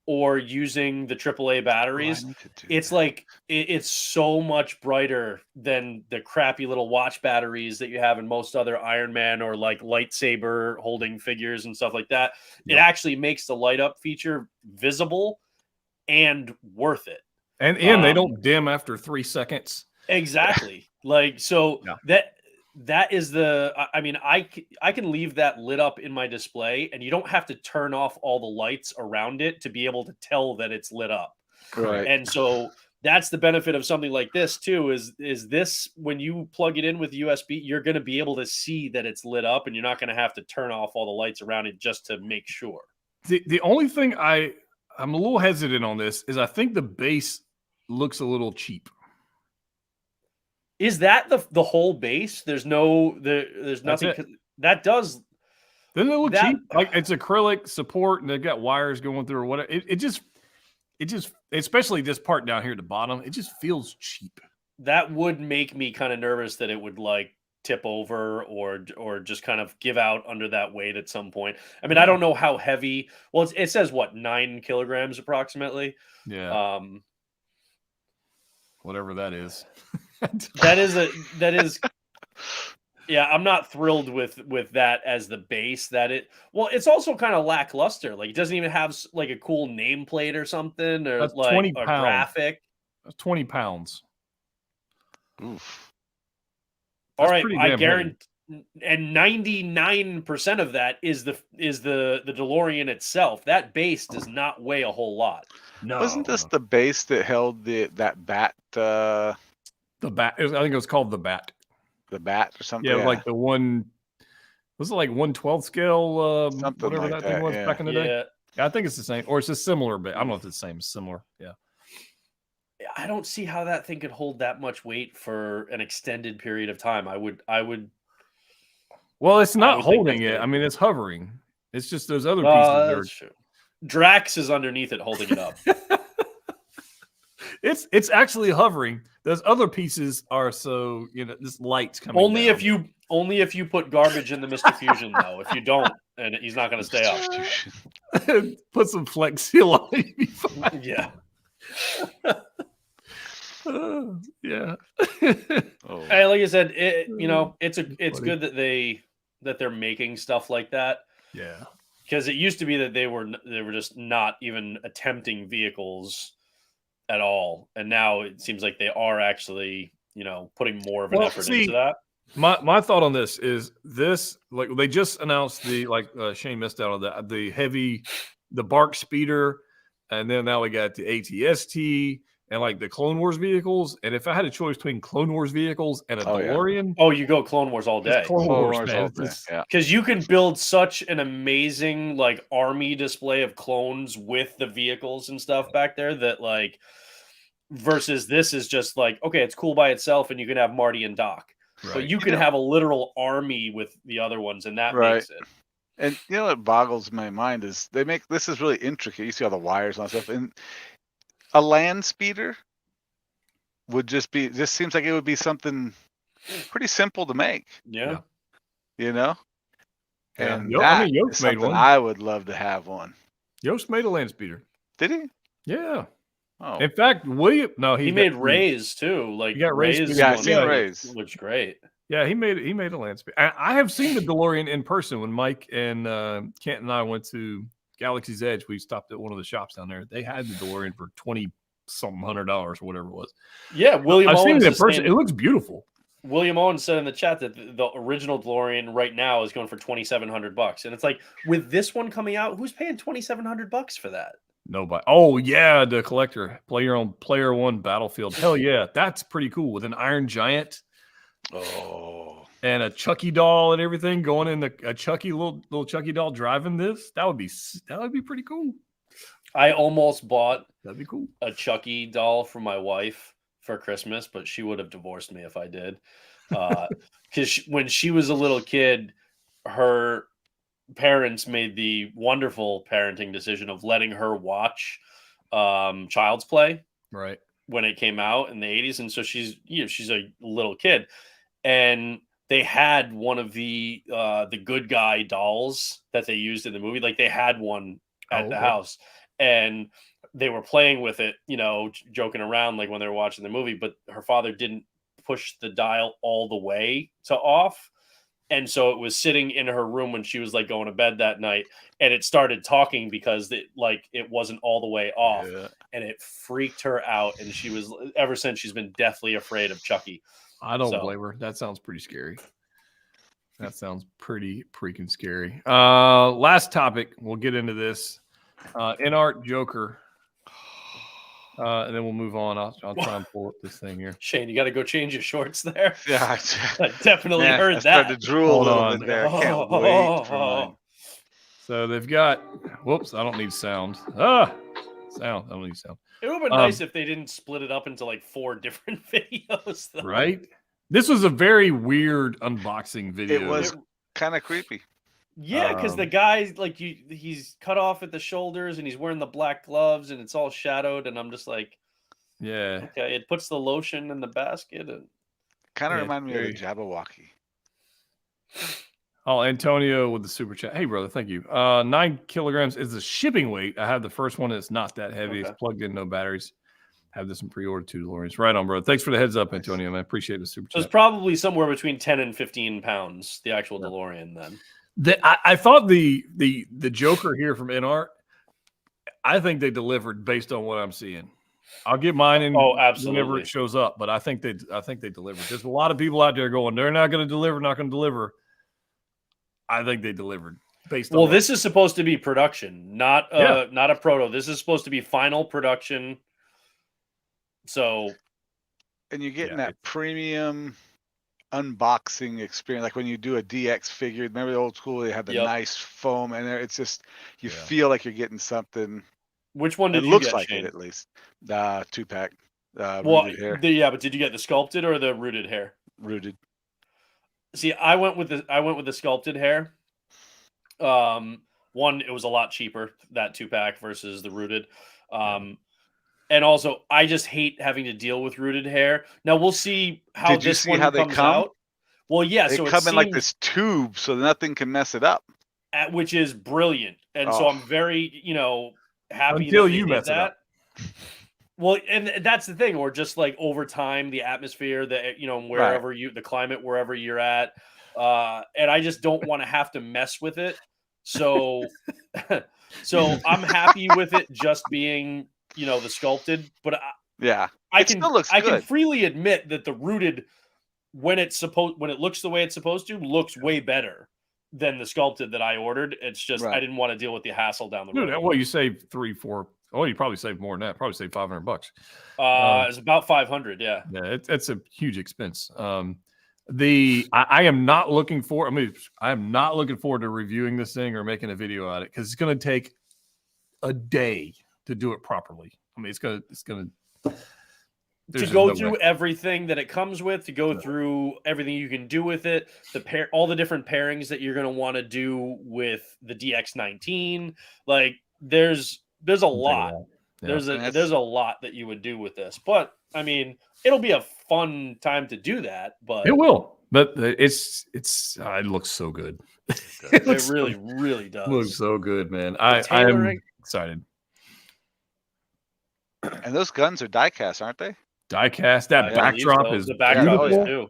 or using the AAA batteries, it's like it's so much brighter than the crappy little watch batteries that you have in most other Iron Man or like lightsaber holding figures and stuff like that. Yep. It actually makes the light up feature visible and worth it. And they don't dim after 3 seconds. Exactly. Like, so that is I mean, I can leave that lit up in my display and you don't have to turn off all the lights around it to be able to tell that it's lit up. Right. And so that's the benefit of something like this too, is this, when you plug it in with USB, you're going to be able to see that it's lit up and you're not going to have to turn off all the lights around it just to make sure. The only thing I'm a little hesitant on this is I think the base looks a little cheap. Is that the whole base? There's nothing that does. Doesn't it look cheap? Like it's acrylic support and they've got wires going through or whatever. It just, especially this part down here at the bottom, it just feels cheap. That would make me kind of nervous that it would like tip over or just kind of give out under that weight at some point. I mean, I don't know how heavy. Well, it says what, 9 kilograms approximately. Yeah. Whatever that is. that is yeah, I'm not thrilled with that as the base. It's also kind of lackluster. Like it doesn't even have like a cool nameplate or something or that's like 20 a pounds. graphic. That's 20 pounds. Oof. All right, I guarantee, and 99% of that is the DeLorean itself. That base does not weigh a whole lot. No. Wasn't this the base that held that bat? The bat. I think it was called the bat. The bat or something. Yeah, like the one. Was it like 1/12 scale? Something whatever like that thing was back in the day. Yeah, I think it's the same, or it's just similar, but I don't know if it's the same. It's similar. Yeah. I don't see how that thing could hold that much weight for an extended period of time. I would. Well, it's not holding it. I mean, it's hovering. It's just those other pieces. That's true. Drax is underneath it, holding it up. It's actually hovering. Those other pieces are so this light's coming. Only down. if you put garbage in the Mr. Fusion though. If you don't, and he's not going to stay up. Put some Flex Seal on it. Yeah. Yeah. Hey, like I said, it's good that they're making stuff like that. Yeah. Because it used to be that they were just not even attempting vehicles at all, and now it seems like they are actually putting more of an effort into that. My thought on this is like they just announced Shane missed out on the Bark Speeder, and then now we got the ATST and like the Clone Wars vehicles. And if I had a choice between Clone Wars vehicles and a DeLorean, you go Clone Wars all day. Clone Wars all day. Because you can build such an amazing army display of clones with the vehicles and stuff back there that versus this is just okay, it's cool by itself, and you can have Marty and Doc. Right. But you can have a literal army with the other ones, and that makes it. And what boggles my mind is this is really intricate. You see all the wires and stuff, and a land speeder would just seems like it would be something pretty simple to make. Yeah. And Yost made one. I would love to have one. Yost made a land speeder. Did he? Yeah. Oh. In fact, he made Ray's too. He got Ray's. Yeah, I seen Ray's. Looks great. Yeah, he made a land speeder. I have seen the DeLorean in person when Mike and Kent and I went to Galaxy's Edge. We stopped at one of the shops down there. They had the DeLorean for $20-something $100 or whatever it was. Yeah, I've seen it in person. It looks beautiful. William Owens said in the chat that the original DeLorean right now is going for $2,700, and it's like, with this one coming out, who's paying $2,700 for that? Nobody. Oh yeah, the collector, player one Battlefield. Hell yeah, that's pretty cool with an Iron Giant. Oh, and a Chucky doll and everything going in a Chucky little Chucky doll driving this. That would be pretty cool. I almost bought that'd be cool a Chucky doll for my wife for Christmas, but she would have divorced me if I did. Because when she was a little kid, her parents made the wonderful parenting decision of letting her watch Child's Play right when it came out in the 80s, and so she's a little kid, and they had one of the good guy dolls that they used in the movie. Like they had one at the house, and they were playing with it, joking around like when they were watching the movie, but her father didn't push the dial all the way to off. And so it was sitting in her room when she was going to bed that night, and it started talking because it wasn't all the way off, and it freaked her out. And ever since she's been deathly afraid of Chucky. I don't blame her. That sounds pretty scary. That sounds pretty freaking scary. Last topic. We'll get into this. In-art Joker. And then we'll move on. I'll try and pull up this thing here. Shane, you got to go change your shorts there. Yeah, I definitely heard that. I started to drool a little bit there. I can't wait for mine. So they've got. Whoops! I don't need sound. Sound. I don't need sound. It would have been nice if they didn't split it up into 4 different videos, though. Right? This was a very weird unboxing video. It was kind of creepy. Yeah, because the guy's he's cut off at the shoulders and he's wearing the black gloves and it's all shadowed, and I'm just yeah. Okay, it puts the lotion in the basket and kind of remind me of the Jabberwocky. Oh, Antonio with the super chat. Hey, brother, thank you. 9 kilograms is the shipping weight. I have the first one. It's not that heavy. Okay. It's plugged in, no batteries. Have this in pre-order too, DeLoreans. Right on, bro. Thanks for the heads up, Antonio. Man, I appreciate the super chat. So it's probably somewhere between 10 and 15 pounds, the actual DeLorean then. I thought the Joker here from InArt, I think they delivered based on what I'm seeing. I'll get mine in whenever it shows up, but I think they delivered. There's a lot of people out there going, they're not going to deliver, not going to deliver. I think they delivered based on. Well, this is supposed to be production, not a proto. This is supposed to be final production. So, and you're getting that premium unboxing experience, like when you do a DX figure. Remember the old school? They had the nice foam, and it's just you feel like you're getting something. Which one did you get? It looks like Shane? it, at least. 2-pack. Rooted hair. But did you get the sculpted or the rooted hair? Rooted. See, I went with the sculpted hair. One, it was a lot cheaper, that 2-pack versus the rooted. And also, I just hate having to deal with rooted hair. Now we'll see how Did you this see one how they comes come? out. Well, yeah, They so it come in like seems this tube, so nothing can mess it up. which is brilliant, and so Oh. I'm very happy Until that they you did mess it that. up. Well, and that's the thing, or just like over time, the atmosphere, wherever the climate, wherever you're at, and I just don't want to have to mess with it. So, so I'm happy with it just being, the sculpted, but Yeah, I it still looks can good. freely admit that the rooted, when it looks the way it's supposed to, looks way better than the sculpted that I ordered. It's just I Right. didn't want to deal with the hassle down the Dude, road. well, you save 3, 4. Oh, you probably save more than that. Probably save $500. It's about 500. Yeah. Yeah, it's a huge expense. I am not looking for. I mean, I am not looking forward to reviewing this thing or making a video on it because it's going to take a day to do it properly. I mean, it's gonna. To go through everything that it comes with, to go through everything you can do with it, all the different pairings that you're going to want to do with the DX19. Like there's a lot. Yeah. There's a lot that you would do with this. But I mean, it'll be a fun time to do that, but it will. But it looks so good. It really does. Looks so good, man. I'm excited. And those guns are die-cast, aren't they? Die-cast. That backdrop is the backdrop beautiful. is too.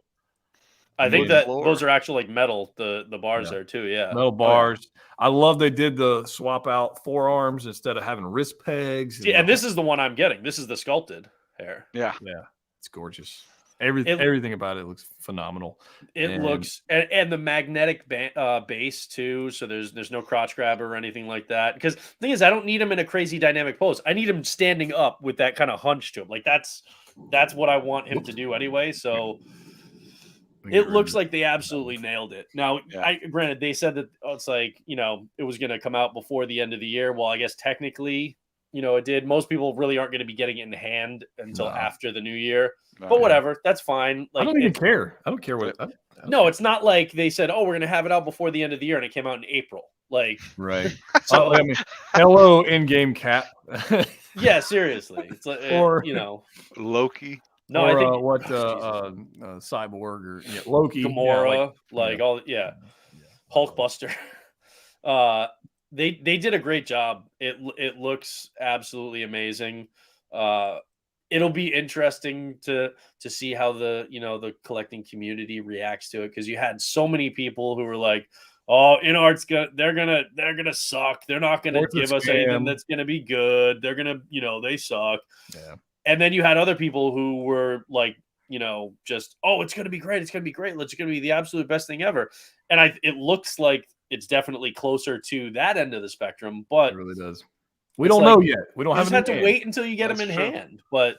I think that those are actually like metal. The bars there too. Yeah, metal bars. I love they did the swap out forearms instead of having wrist pegs. And this is the one I'm getting. This is the sculpted hair. Yeah, it's gorgeous. Everything about it looks phenomenal. It looks and the magnetic base too. So there's no crotch grabber or anything like that. Because the thing is, I don't need him in a crazy dynamic pose. I need him standing up with that kind of hunch to him. Like that's what I want him to do anyway. So it looks like they absolutely nailed it. Now, granted, they said that it's like it was going to come out before the end of the year. Well, I guess technically, it did. Most people really aren't going to be getting it in hand until after the new year. But whatever, that's fine. Like, I don't even care. I don't care what. No, it's not like they said, "Oh, we're going to have it out before the end of the year," and it came out in April. Like, right. So I mean, hello, in-game Cap. Yeah, seriously, it's like or Loki. No, or, I think Cyborg or Loki, Gamora, Hulkbuster. They did a great job. It looks absolutely amazing. It'll be interesting to see how the collecting community reacts to it, because you had so many people who were like, "Oh, InArt's they're gonna suck. They're not gonna give us anything that's gonna be good. They're gonna they suck." Yeah. And then you had other people who were like, just, "Oh, it's gonna be great. It's gonna be great. It's gonna be the absolute best thing ever." And it looks like it's definitely closer to that end of the spectrum, but it really does. We don't know yet. We don't have. You just have to wait until you get them in hand. But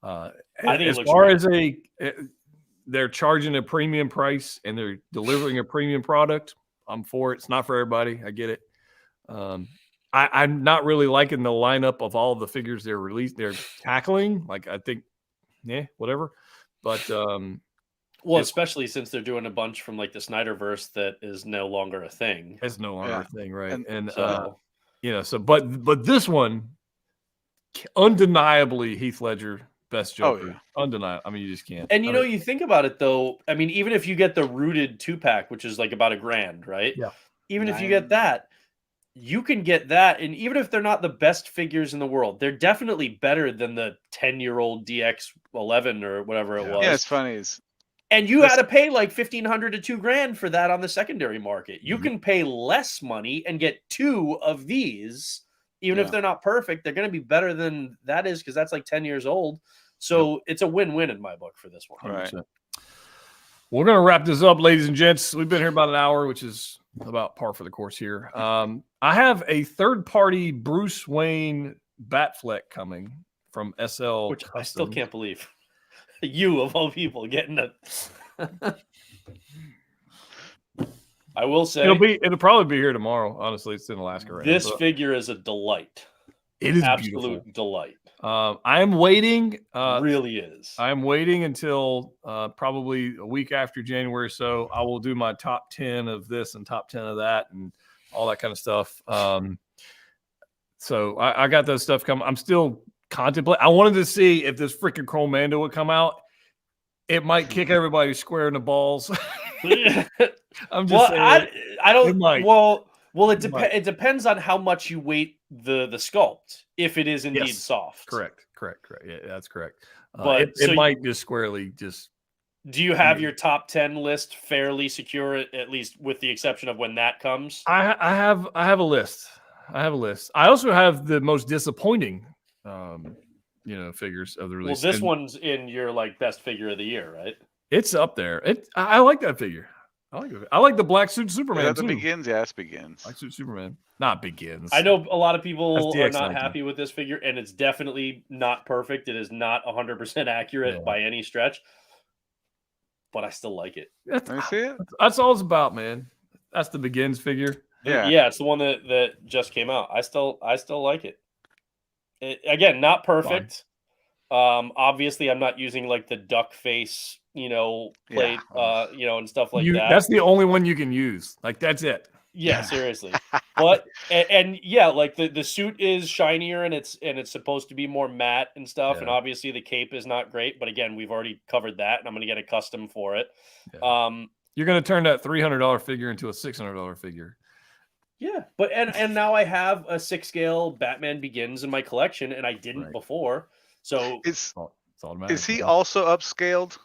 I think as far as they're charging a premium price and they're delivering a premium product, I'm for it. It's not for everybody. I get it. I'm not really liking the lineup of all the figures they're tackling. Like, I think, whatever. But well, especially since they're doing a bunch from like the Snyderverse that is no longer a thing. It's no longer a thing, right? And so, but this one, undeniably Heath Ledger, best Joker. Oh, yeah. Undeniable. I mean, you just can't. And you think about it though. I mean, even if you get the rooted 2-pack, which is like about $1,000, right? Yeah. Even if you get that, you can get that, and even if they're not the best figures in the world, they're definitely better than the 10-year-old DX11 or whatever it was. Yeah, it's funny. And you had to pay like $1,500 to $2,000 for that on the secondary market. You can pay less money and get 2 of these, even if they're not perfect. They're going to be better than that is, because that's like 10 years old. So it's a win-win in my book for this one. Right. We're going to wrap this up, ladies and gents. We've been here about an hour, which is about par for the course here. I have a third-party Bruce Wayne Batfleck coming from SL, which I still can't believe. You of all people getting it. I will say it'll probably be here tomorrow. Honestly, it's in Alaska right now. This figure is a delight. It is absolute beautiful. Delight. I am waiting. Really is. I am waiting until probably a week after January. So I will do my top 10 of this and top 10 of that and all that kind of stuff. So I got those stuff coming. I'm still contemplating. I wanted to see if this freaking Chrome Mando would come out. It might kick everybody square in the balls. I'm just saying. I don't. It might. Well, it might. It depends on how much you weight the sculpt. If it is indeed Yes. soft, Correct. Yeah, that's correct. But it might just squarely just. Do you have your top 10 list fairly secure, at least with the exception of when that comes? I have a list. I also have the most disappointing, figures of the release. Well, this one's in your best figure of the year, right? It's up there. I like that figure. I like the black suit Superman. Is that the Begins? Yeah, it's Begins. Black suit Superman, not Begins. I know a lot of people are not DX19. happy with this figure, and it's definitely not perfect. It is not 100% accurate by any stretch, but I still like it. Let me see it. That's all it's about, man. That's the Begins figure. Yeah, it's the one that just came out. I still like it. Again, not perfect. Obviously, I'm not using the duck face, plate, and stuff like that. That's the only one you can use. That's it. Yeah, seriously. But the suit is shinier and it's supposed to be more matte and stuff. Yeah. And obviously the cape is not great, but again, we've already covered that, and I'm going to get a custom for it. Yeah. You're going to turn that $300 figure into a $600 figure. Yeah, but and now I have a 6-scale Batman Begins in my collection, and I didn't before. So it's automatic. Is he also upscaled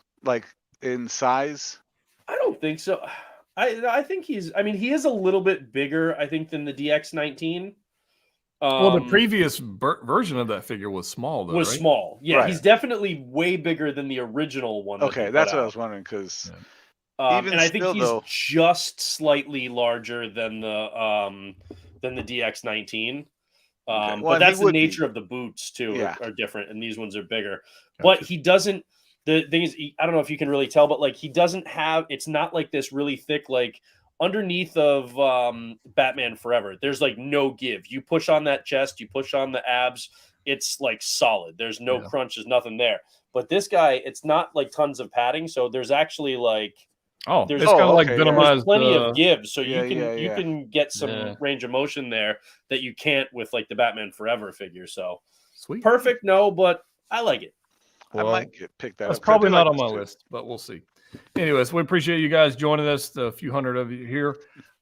in size? I don't think so. I think he is a little bit bigger, I think, than the DX19. Well, the previous version of that figure was small, though. Was right? small. Yeah, Right. He's definitely way bigger than the original one. Okay, that's what I was wondering because. And I think he's just slightly larger than the DX19. But that's the nature of the boots too are different, and these ones are bigger. Gotcha. But he doesn't. The thing is, I don't know if you can really tell, but he doesn't have. It's not this really thick underneath of Batman Forever. There's no give. You push on that chest, you push on the abs. It's solid. There's no crunch. There's nothing there. But this guy, it's not tons of padding. So there's actually there's kind of Venomized. There's plenty of give, so you can get some range of motion there that you can't with the Batman Forever figure. So sweet, perfect, no, but I like it. Well, I might pick that up. That's probably not on my list, but we'll see. Anyways, we appreciate you guys joining us. The few hundred of you here.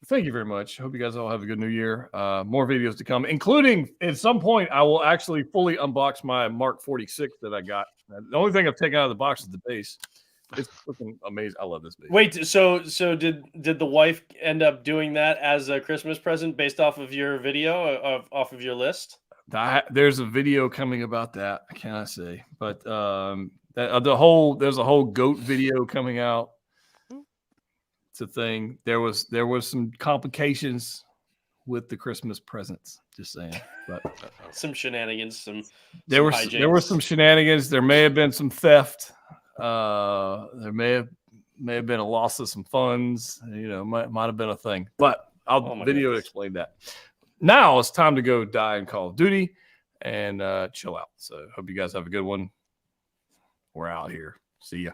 Thank you very much. Hope you guys all have a good new year. More videos to come, including at some point I will actually fully unbox my Mark 46 that I got. The only thing I've taken out of the box is the base. It's freaking amazing. I love this base. Wait, so did the wife end up doing that as a Christmas present based off of your video, off of your list? There's a video coming about that. I cannot say, but there's a whole goat video coming out. It's a thing. There was some complications with the Christmas presents. Just saying, but some shenanigans. There were some shenanigans. There may have been some theft. There may have been a loss of some funds. Might have been a thing. But I'll video to explain that. Now it's time to go die in Call of Duty and chill out. So hope you guys have a good one. We're out here. See ya.